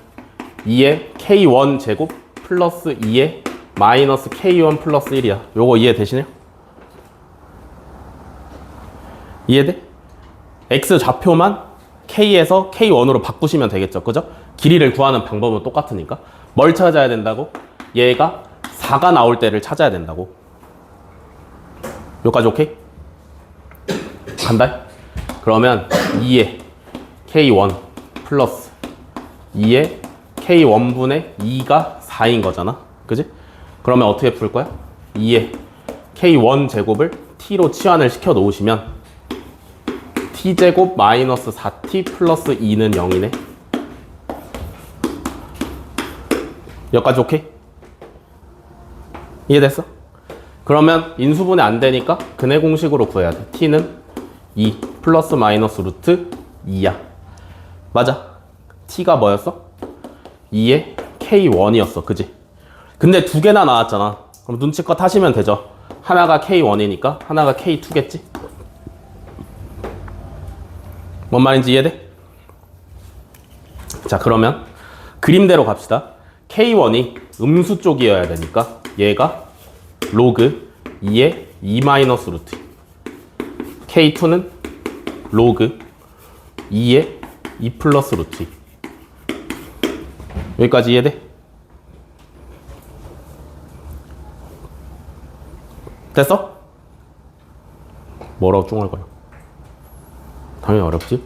2의 K1 제곱 플러스 2의 마이너스 K1 플러스 1이야. 요거 이해되시네요? 이해돼? X 좌표만 K에서 K1으로 바꾸시면 되겠죠, 그죠? 길이를 구하는 방법은 똑같으니까. 뭘 찾아야 된다고? 얘가 4가 나올 때를 찾아야 된다고. 여기까지 오케이? 간다? 그러면 2에 K1 플러스 2에 K1분의 2가 4인 거잖아. 그지? 그러면 어떻게 풀 거야? 2에 K1 제곱을 T로 치환을 시켜 놓으시면 T제곱 마이너스 4T 플러스 2는 0이네. 여기까지 오케이? 이해됐어? 그러면 인수분해 안 되니까 근해 공식으로 구해야 돼. T는 2 플러스 마이너스 루트 2야. 맞아. T가 뭐였어? 2에 K1이었어. 그지? 근데 두 개나 나왔잖아. 그럼 눈치껏 하시면 되죠. 하나가 K1이니까 하나가 K2겠지? 뭔 말인지 이해돼? 자, 그러면 그림대로 갑시다. K1이 음수 쪽이어야 되니까 얘가 로그 2에 2 마이너스 루트, K2는 로그 2에 2 플러스 루트. 여기까지 이해돼? 됐어? 뭐라고 쫑알거려? 당연히 어렵지?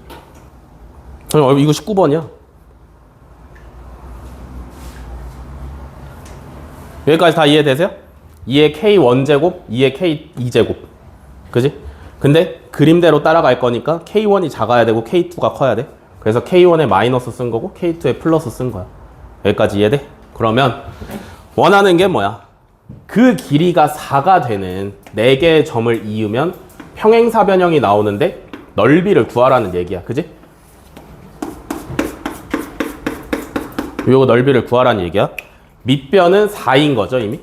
당연히 이거 19번이야. 여기까지 다 이해되세요? 2의 K1제곱, 2의 K2제곱. 그지? 근데 그림대로 따라갈 거니까 K1이 작아야 되고 K2가 커야 돼. 그래서 K1에 마이너스 쓴 거고 K2에 플러스 쓴 거야. 여기까지 이해돼? 그러면 원하는 게 뭐야? 그 길이가 4가 되는 4개의 점을 이으면 평행사변형이 나오는데 넓이를 구하라는 얘기야. 그지? 요거 넓이를 구하라는 얘기야. 밑변은 4인 거죠, 이미?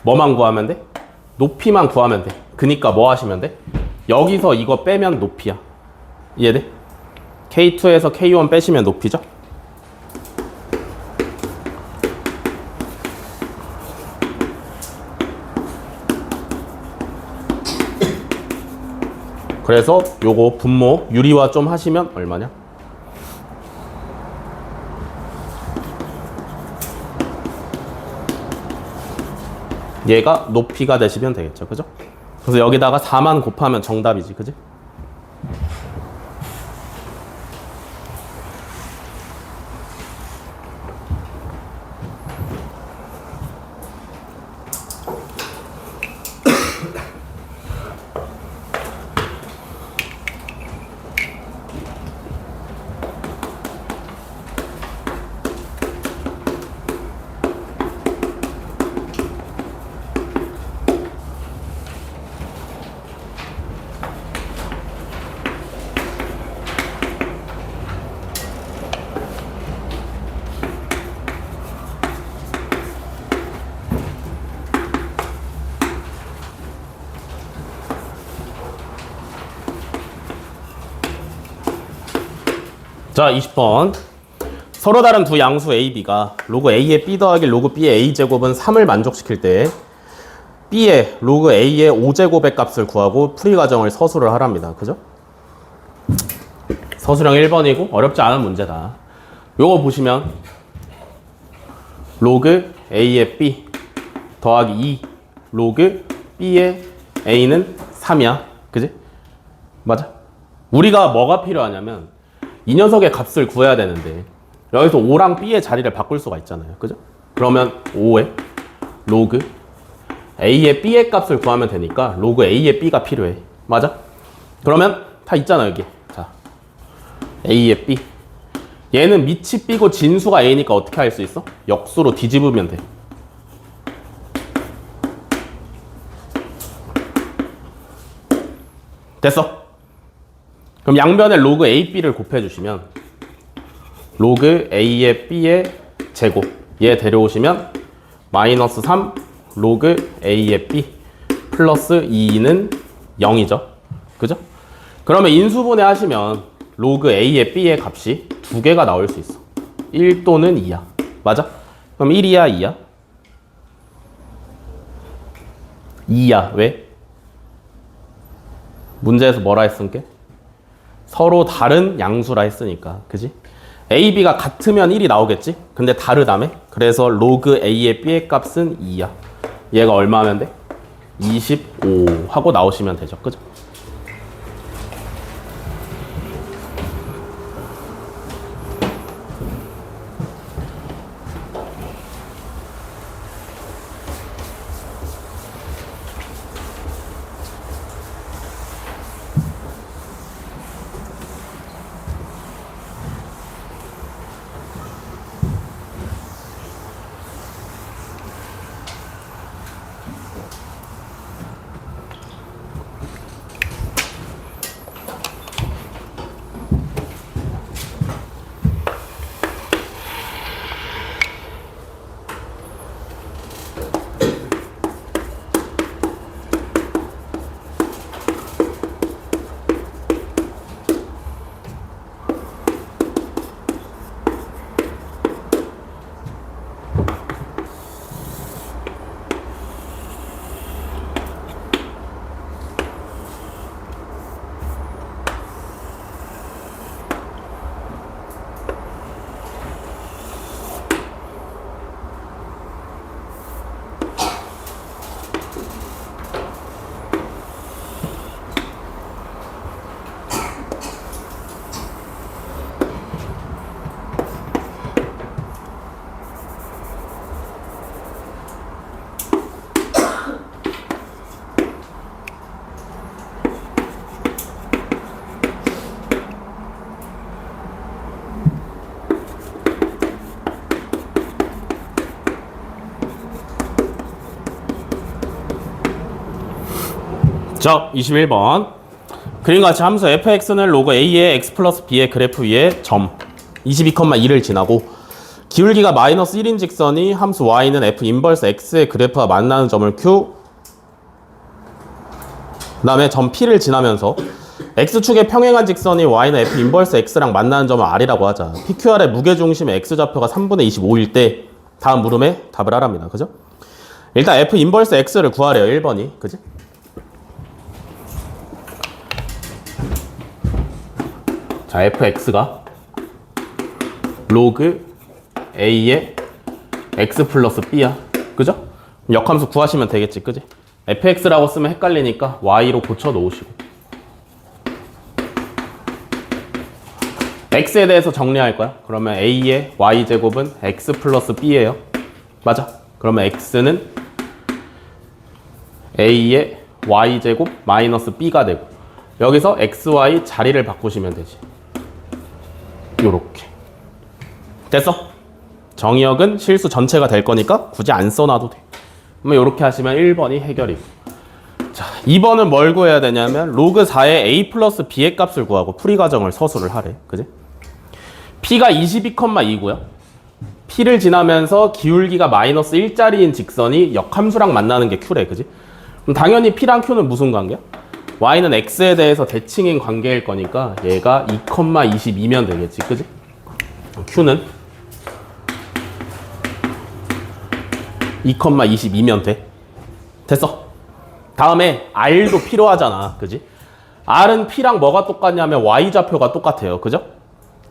뭐만 구하면 돼? 높이만 구하면 돼. 그니까 뭐 하시면 돼? 여기서 이거 빼면 높이야. 이해돼? K2에서 K1 빼시면 높이죠? 그래서 요거 분모 유리화 좀 하시면 얼마냐? 얘가 높이가 되시면 되겠죠. 그죠? 그래서 여기다가 4만 곱하면 정답이지. 그지? 자, 20번. 서로 다른 두 양수 A, B가 로그 A의 B 더하기 로그 B의 A제곱은 3을 만족시킬 때 B의 로그 A의 5제곱의 값을 구하고 풀이 과정을 서술을 하랍니다. 그죠? 서술형 1번이고 어렵지 않은 문제다. 요거 보시면 로그 A의 B 더하기 2 로그 B의 A는 3이야. 그지? 맞아? 우리가 뭐가 필요하냐면 이 녀석의 값을 구해야 되는데 여기서 5랑 B의 자리를 바꿀 수가 있잖아요. 그죠? 그러면 5에 로그 A의 B의 값을 구하면 되니까 로그 A의 B가 필요해. 맞아? 그러면 다 있잖아 여기. 자, A의 B. 얘는 밑이 B고 진수가 A니까 어떻게 할 수 있어? 역수로 뒤집으면 돼. 됐어? 그럼 양변에 로그 A, B를 곱해주시면 로그 A의 B의 제곱 얘 데려오시면 마이너스 3 로그 A의 B 플러스 2는 0이죠. 그죠? 그러면 인수분해 하시면 로그 A의 B의 값이 두 개가 나올 수 있어. 1 또는 2야. 맞아? 그럼 1이야, 2야? 2야. 왜? 문제에서 뭐라 했은게? 서로 다른 양수라 했으니까. 그지? A, B가 같으면 1이 나오겠지? 근데 다르다며? 그래서 로그 A의 B의 값은 2야. 얘가 얼마 하면 돼? 25 하고 나오시면 되죠. 그죠? 자, 21번. 그림과 같이 함수 fx는 로그 a의 x 플러스 b의 그래프 위에 점 22,2를 지나고 기울기가 마이너스 1인 직선이 함수 y는 f 인버스 x의 그래프와 만나는 점을 q 그 다음에 점 p를 지나면서 x축의 평행한 직선이 y는 f 인버스 x랑 만나는 점을 r이라고 하자. pqr의 무게중심의 x좌표가 3분의 25일 때 다음 물음에 답을 하랍니다. 그죠? 일단 f 인버스 x를 구하래요. 1번이. 그지? 자, fx가 로그 a의 x 플러스 b야. 그죠? 역함수 구하시면 되겠지. 그지? fx라고 쓰면 헷갈리니까 y로 고쳐 놓으시고. x에 대해서 정리할 거야. 그러면 a의 y제곱은 x 플러스 b예요. 맞아. 그러면 x는 a의 y제곱 마이너스 b가 되고 여기서 xy 자리를 바꾸시면 되지. 요렇게 됐어? 정의역은 실수 전체가 될 거니까 굳이 안 써놔도 돼. 그러면 요렇게 하시면 1번이 해결이고. 자, 2번은 뭘 구해야 되냐면 로그 4의 a 플러스 b의 값을 구하고 풀이 과정을 서술을 하래. 그지? p가 22,2고요 p를 지나면서 기울기가 마이너스 1짜리인 직선이 역함수랑 만나는 게 q래. 그지? 그럼 당연히 p랑 q는 무슨 관계야? y는 x에 대해서 대칭인 관계일 거니까 얘가 2,22면 되겠지. 그지? q는 2,22면 돼. 됐어. 다음에 r도 필요하잖아. 그지? r은 p랑 뭐가 똑같냐면 y좌표가 똑같아요. 그죠?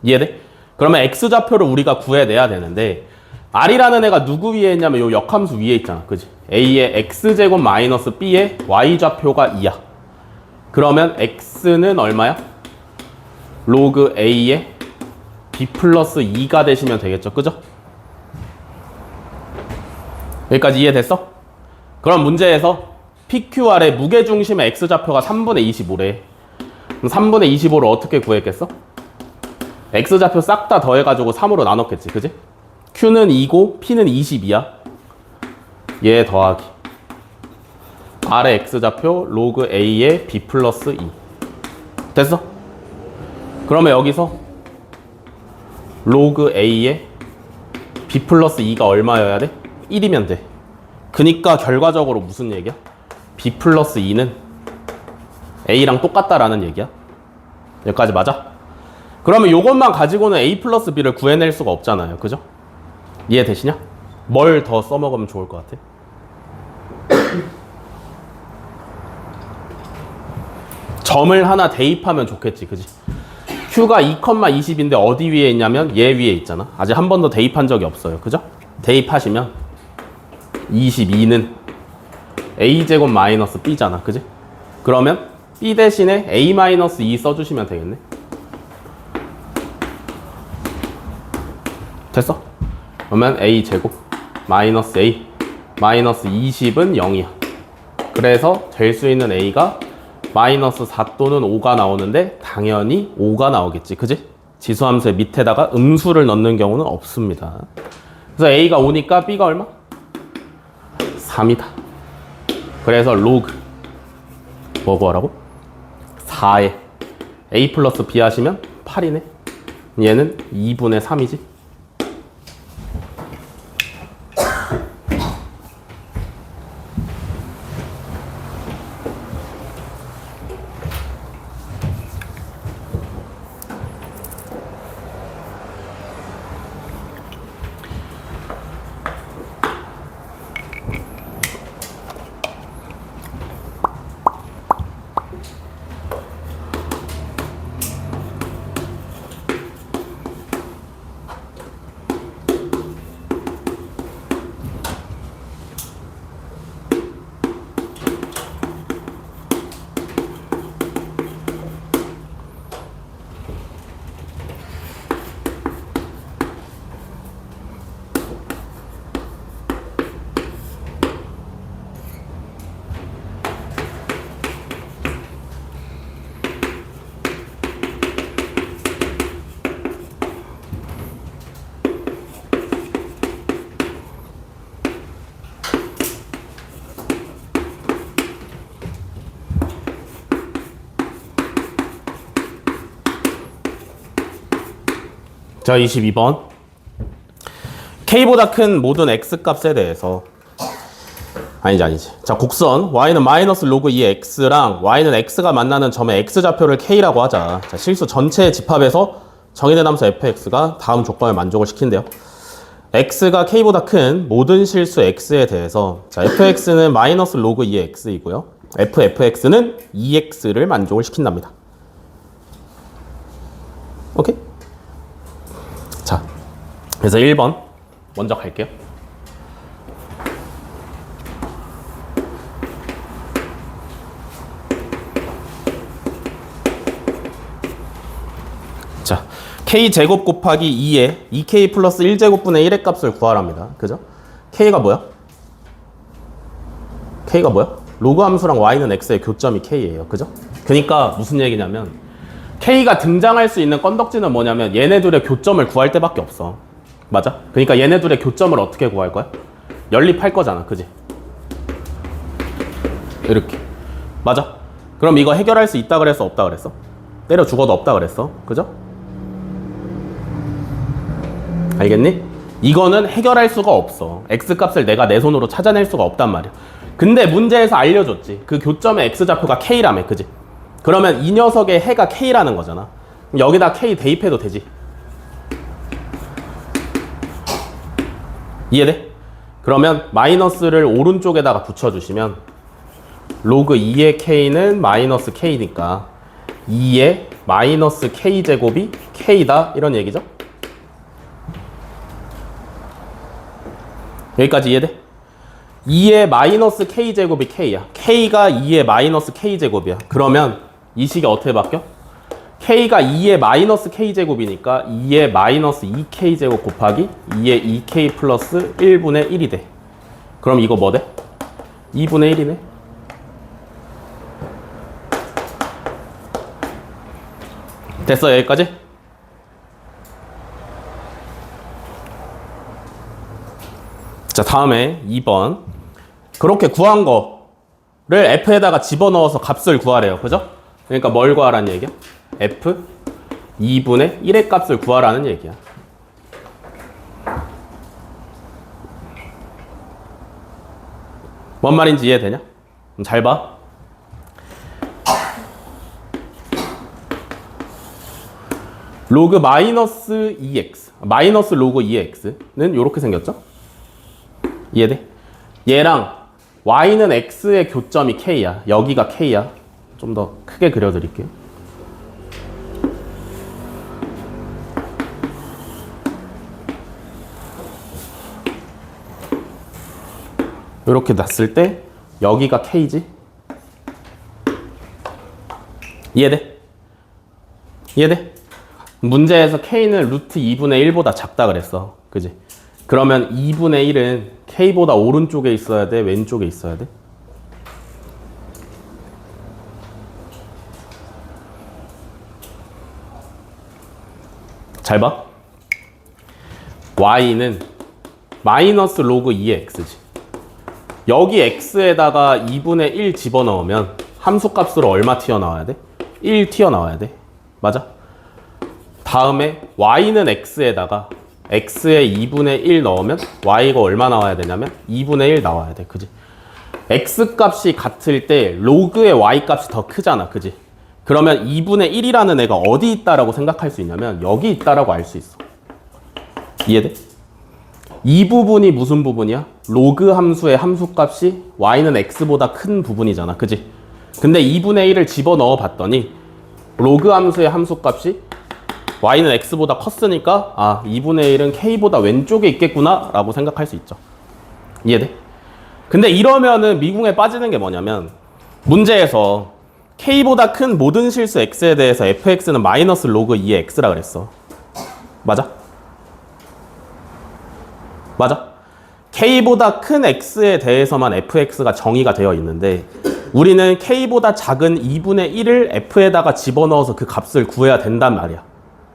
이해돼? 그러면 x좌표를 우리가 구해내야 되는데 r이라는 애가 누구 위에 있냐면 요 역함수 위에 있잖아. 그지? a의 x제곱 마이너스 b의 y좌표가 2야. 그러면 x는 얼마야? 로그 a의 b 플러스 2가 되시면 되겠죠. 그죠? 여기까지 이해됐어? 그럼 문제에서 PQR의 무게중심의 x좌표가 3분의 25래. 그럼 3분의 25를 어떻게 구했겠어? x좌표 싹 다 더해가지고 3으로 나눴겠지. 그지? Q는 2고 P는 22야. 얘 더하기 R의 x좌표 로그 A의 B 플러스 2. 됐어? 그러면 여기서 로그 A의 B 플러스 2가 얼마여야 돼? 1이면 돼. 그니까 결과적으로 무슨 얘기야? B 플러스 2는 A랑 똑같다라는 얘기야. 여기까지 맞아? 그러면 이것만 가지고는 A 플러스 B를 구해낼 수가 없잖아요. 그죠? 이해되시냐? 뭘 더 써먹으면 좋을 것 같아? 점을 하나 대입하면 좋겠지. 그지? Q가 2,20인데 어디 위에 있냐면 얘 위에 있잖아. 아직 한 번도 대입한 적이 없어요. 그죠? 대입하시면 22는 a제곱 마이너스 b잖아. 그지? 그러면 b 대신에 a 마이너스 2 써주시면 되겠네. 됐어? 그러면 a제곱 마이너스 a 마이너스 20은 0이야. 그래서 될 수 있는 a가 마이너스 4 또는 5가 나오는데 당연히 5가 나오겠지. 그지? 지수함수의 밑에다가 음수를 넣는 경우는 없습니다. 그래서 a가 5니까 b가 얼마? 3이다. 그래서 로그 뭐 구하라고? 4에 a 플러스 b 하시면 8이네. 얘는 2분의 3이지. 자, 22번. k보다 큰 모든 x값에 대해서 아니지. 자, 곡선 y는 마이너스 로그 2x랑 y는 x가 만나는 점의 x좌표를 k라고 하자. 자, 실수 전체의 집합에서 정의된 함수 fx가 다음 조건을 만족을 시킨대요. x가 k보다 큰 모든 실수 x에 대해서 자, fx는 마이너스 로그 2x이고요. fx는 2x를 만족을 시킨답니다. 오케이? 자, 그래서 1번 먼저 갈게요. 자, k제곱 곱하기 2에 2k 플러스 1제곱분의 1의 값을 구하랍니다. 그죠? k가 뭐야? k가 뭐야? 로그 함수랑 y는 x의 교점이 k예요. 그죠? 그러니까 무슨 얘기냐면 k가 등장할 수 있는 건덕지는 뭐냐면 얘네들의 교점을 구할 때밖에 없어. 맞아? 그러니까 얘네들의 교점을 어떻게 구할 거야? 연립할 거잖아. 그지? 이렇게. 맞아? 그럼 이거 해결할 수 있다 그랬어? 없다 그랬어? 때려 죽어도 없다 그랬어. 그죠? 알겠니? 이거는 해결할 수가 없어. x값을 내가 내 손으로 찾아낼 수가 없단 말이야. 근데 문제에서 알려줬지. 그 교점의 x좌표가 k라며. 그지? 그러면 이 녀석의 해가 k라는 거잖아. 여기다 k 대입해도 되지. 이해돼? 그러면 마이너스를 오른쪽에다가 붙여주시면 로그 2의 k는 마이너스 k니까 2의 마이너스 k제곱이 k다 이런 얘기죠. 여기까지 이해돼? 2의 마이너스 k제곱이 k야. k가 2의 마이너스 k제곱이야. 그러면 이 식이 어떻게 바뀌어? k가 2의 마이너스 k제곱이니까 2의 마이너스 2k제곱 곱하기 2의 2k 플러스 1분의 1이 돼. 그럼 이거 뭐 돼? 2분의 1이네. 됐어, 여기까지? 자, 다음에 2번. 그렇게 구한 거를 f에다가 집어넣어서 값을 구하래요. 그죠? 그러니까 뭘 구하라는 얘기야? f 2분의 1의 값을 구하라는 얘기야. 뭔 말인지 이해되냐? 그럼 잘 봐. 로그 마이너스 2x 마이너스 로그 2x는 이렇게 생겼죠? 이해돼? 얘랑 y는 x의 교점이 k야. 여기가 k야. 좀 더 크게 그려드릴게요. 이렇게 놨을 때 여기가 K지? 이해돼? 이해돼? 문제에서 K는 루트 2분의 1보다 작다 그랬어. 그지? 그러면 2분의 1은 K보다 오른쪽에 있어야 돼? 왼쪽에 있어야 돼? 잘 봐. Y는 마이너스 로그 2의 X지. 여기 X에다가 2분의 1 집어넣으면 함수값으로 얼마 튀어나와야 돼? 1 튀어나와야 돼. 맞아? 다음에 Y는 X에다가 X에 2분의 1 넣으면 Y가 얼마 나와야 되냐면 2분의 1 나와야 돼. 그지? X 값이 같을 때 로그의 Y 값이 더 크잖아. 그지? 그러면 2분의 1이라는 애가 어디 있다라고 생각할 수 있냐면 여기 있다라고 알 수 있어. 이해돼? 이 부분이 무슨 부분이야? 로그 함수의 함수값이 Y는 X보다 큰 부분이잖아. 그지? 근데 2분의 1을 집어넣어 봤더니 로그 함수의 함수값이 Y는 X보다 컸으니까 아 2분의 1은 K보다 왼쪽에 있겠구나 라고 생각할 수 있죠. 이해돼? 근데 이러면은 미궁에 빠지는 게 뭐냐면 문제에서 K보다 큰 모든 실수 X에 대해서 fx는 마이너스 로그 2의 X라 그랬어. 맞아? 맞아? K보다 큰 X에 대해서만 fx가 정의가 되어 있는데 우리는 K보다 작은 2분의 1을 F에다가 집어넣어서 그 값을 구해야 된단 말이야.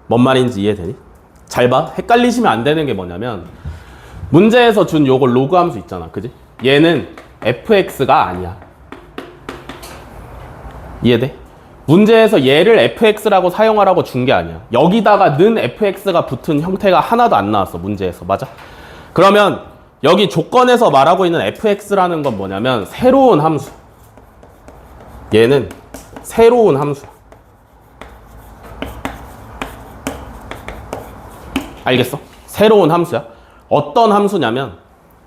뭔 말인지 이해되니? 잘 봐. 헷갈리시면 안 되는 게 뭐냐면 문제에서 준 요거 로그 함수 있잖아. 그지? 얘는 fx가 아니야. 이해돼? 문제에서 얘를 fx라고 사용하라고 준 게 아니야. 여기다가 는 fx가 붙은 형태가 하나도 안 나왔어. 문제에서. 맞아? 그러면 여기 조건에서 말하고 있는 fx라는 건 뭐냐면 새로운 함수. 얘는 새로운 함수야. 알겠어? 새로운 함수야. 어떤 함수냐면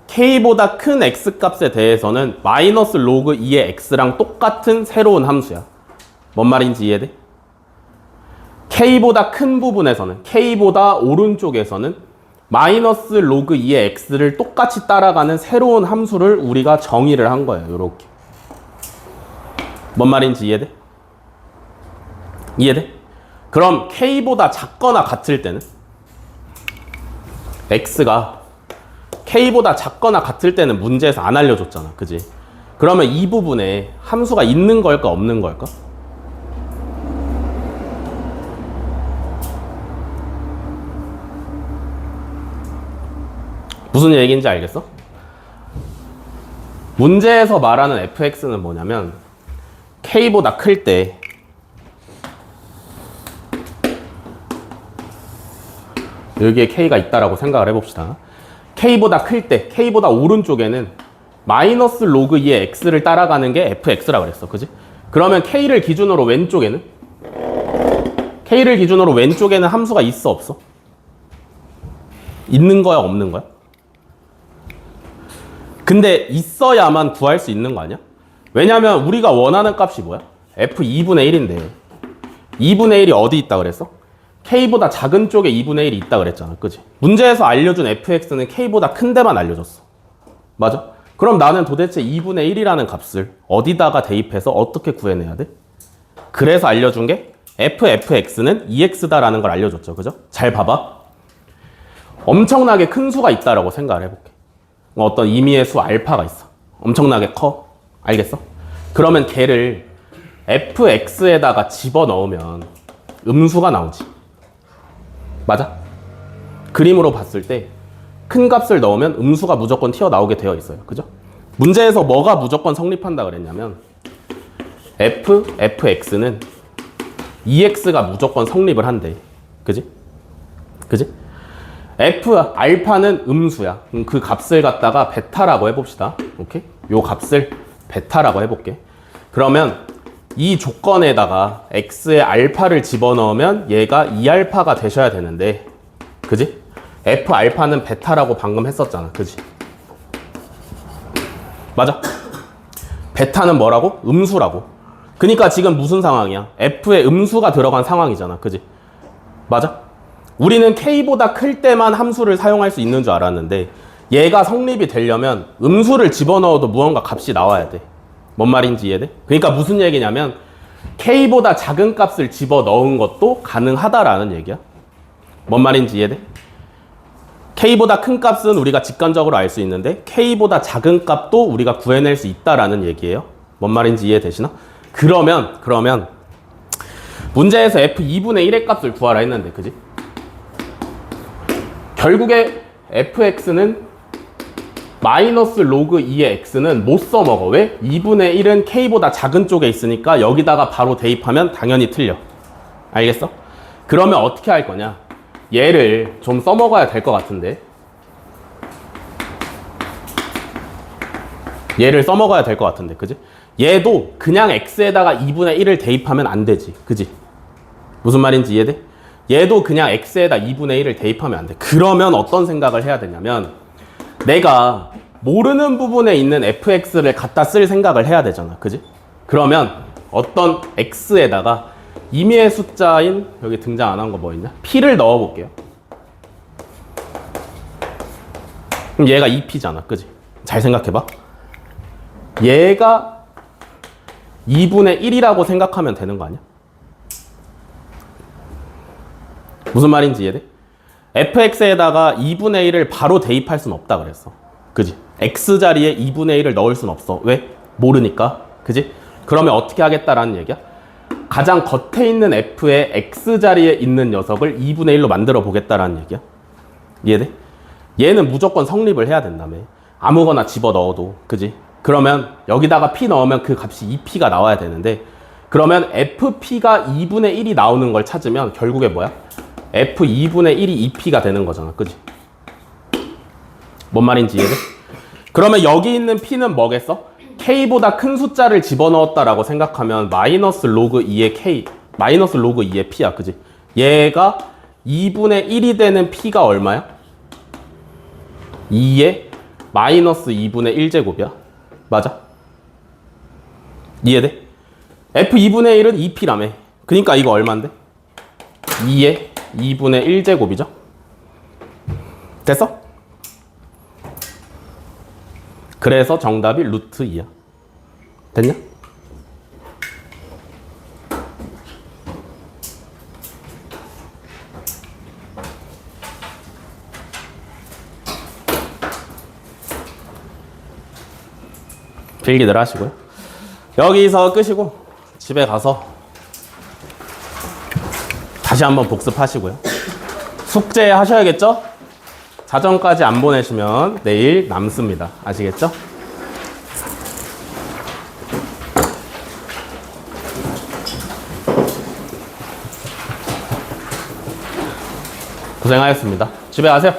K보다 큰 X값에 대해서는 마이너스 로그 2의 X랑 똑같은 새로운 함수야. 뭔 말인지 이해돼? K보다 큰 부분에서는 K보다 오른쪽에서는 마이너스 로그 2의 X를 똑같이 따라가는 새로운 함수를 우리가 정의를 한 거예요. 요렇게. 뭔 말인지 이해돼? 이해돼? 그럼 K보다 작거나 같을 때는 X가 K보다 작거나 같을 때는 문제에서 안 알려줬잖아. 그지? 그러면 이 부분에 함수가 있는 걸까 없는 걸까? 무슨 얘기인지 알겠어? 문제에서 말하는 fx는 뭐냐면 K보다 클 때 여기에 K가 있다라고 생각을 해봅시다. K보다 클 때, K보다 오른쪽에는 마이너스 로그 2의 X를 따라가는 게 fx라고 그랬어. 그지? 그러면 K를 기준으로 왼쪽에는 함수가 있어 없어? 있는 거야 없는 거야? 근데 있어야만 구할 수 있는 거 아니야? 왜냐면 우리가 원하는 값이 뭐야? f2분의 1인데 2분의 1이 어디 있다 그랬어? K보다 작은 쪽에 2분의 1이 있다 그랬잖아. 그지? 문제에서 알려준 fx는 K보다 큰 데만 알려줬어. 맞아? 그럼 나는 도대체 2분의 1이라는 값을 어디다가 대입해서 어떻게 구해내야 돼? 그래서 알려준 게 fx는 2x다라는 걸 알려줬죠. 그죠? 잘 봐봐. 엄청나게 큰 수가 있다라고 생각을 해볼게. 어떤 임의의 수 알파가 있어. 엄청나게 커. 알겠어? 그러면 걔를 fx에다가 집어넣으면 음수가 나오지. 맞아? 그림으로 봤을 때 큰 값을 넣으면 음수가 무조건 튀어나오게 되어 있어요. 그죠? 문제에서 뭐가 무조건 성립한다 그랬냐면 fx는 2x가 무조건 성립을 한대. 그지? 그지? f 알파는 음수야. 그 값을 갖다가 베타라고 해봅시다. 오케이? 요 값을 베타라고 해볼게. 그러면 이 조건에다가 x의 알파를 집어넣으면 얘가 2알파가 되셔야 되는데, 그지? f 알파는 베타라고 방금 했었잖아. 그지? 맞아? 베타는 뭐라고? 음수라고. 그러니까 지금 무슨 상황이야? f에 음수가 들어간 상황이잖아. 그지? 맞아? 우리는 k보다 클 때만 함수를 사용할 수 있는 줄 알았는데 얘가 성립이 되려면 음수를 집어넣어도 무언가 값이 나와야 돼. 뭔 말인지 이해돼? 그러니까 무슨 얘기냐면 K보다 작은 값을 집어넣은 것도 가능하다라는 얘기야. 뭔 말인지 이해돼? K보다 큰 값은 우리가 직관적으로 알 수 있는데 K보다 작은 값도 우리가 구해낼 수 있다라는 얘기예요. 뭔 말인지 이해되시나? 그러면 문제에서 F2분의 1의 값을 구하라 했는데 그지? 결국에 fx는 마이너스 로그 2의 x는 못 써먹어. 왜? 2분의 1은 k보다 작은 쪽에 있으니까 여기다가 바로 대입하면 당연히 틀려. 알겠어? 그러면 어떻게 할 거냐? 얘를 좀 써먹어야 될 것 같은데. 얘를 써먹어야 될 것 같은데, 그지? 얘도 그냥 x에다가 2분의 1을 대입하면 안 되지. 그지? 무슨 말인지 이해돼? 얘도 그냥 x에다 2분의 1을 대입하면 안 돼. 그러면 어떤 생각을 해야 되냐면 내가 모르는 부분에 있는 fx를 갖다 쓸 생각을 해야 되잖아. 그지? 그러면 어떤 x에다가 임의의 숫자인 여기 등장 안 한 거 뭐 있냐? p를 넣어 볼게요. 그럼 얘가 2p잖아. 그지? 잘 생각해 봐. 얘가 2분의 1이라고 생각하면 되는 거 아니야? 무슨 말인지 이해돼? fx에다가 2분의 1을 바로 대입할 순 없다 그랬어. 그지? x 자리에 2분의 1을 넣을 순 없어. 왜? 모르니까. 그지? 그러면 어떻게 하겠다라는 얘기야? 가장 겉에 있는 f의 x 자리에 있는 녀석을 2분의 1로 만들어 보겠다라는 얘기야. 이해돼? 얘는 무조건 성립을 해야 된다며. 아무거나 집어 넣어도. 그지? 그러면 여기다가 p 넣으면 그 값이 2p가 나와야 되는데 그러면 fp가 2분의 1이 나오는 걸 찾으면 결국에 뭐야? f2분의 1이 2p가 되는 거잖아. 그지? 뭔 말인지 이해돼? 그러면 여기 있는 p는 뭐겠어? k보다 큰 숫자를 집어넣었다라고 생각하면 마이너스 로그 2의 k, 마이너스 로그 2의 p야. 그지? 얘가 2분의 1이 되는 p가 얼마야? 2의 마이너스 2분의 1제곱이야. 맞아? 이해돼? f2분의 1은 2p라며. 그러니까 이거 얼만데? 2의 2분의 1제곱이죠? 됐어? 그래서 정답이 루트 2야. 됐냐? 필기들 하시고요. 여기서 끄시고 집에 가서 다시 한번 복습하시고요. 숙제 하셔야겠죠? 자정까지 안 보내시면 내일 남습니다. 아시겠죠? 고생하셨습니다. 집에 가세요.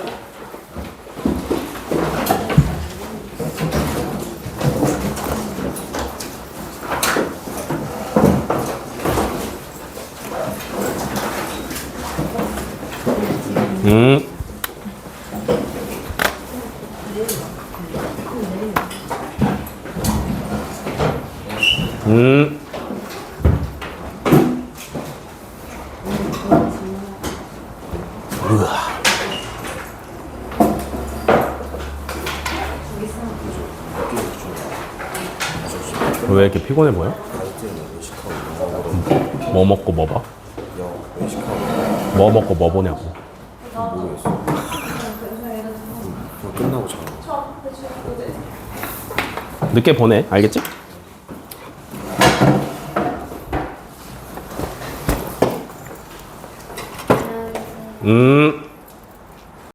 왜 이렇게 피곤해 보여? 뭐 먹고 뭐 봐? 뭐 먹고 뭐 보냐고. 모르겠어. 끝나고 자. 늦게 보내. 알겠지?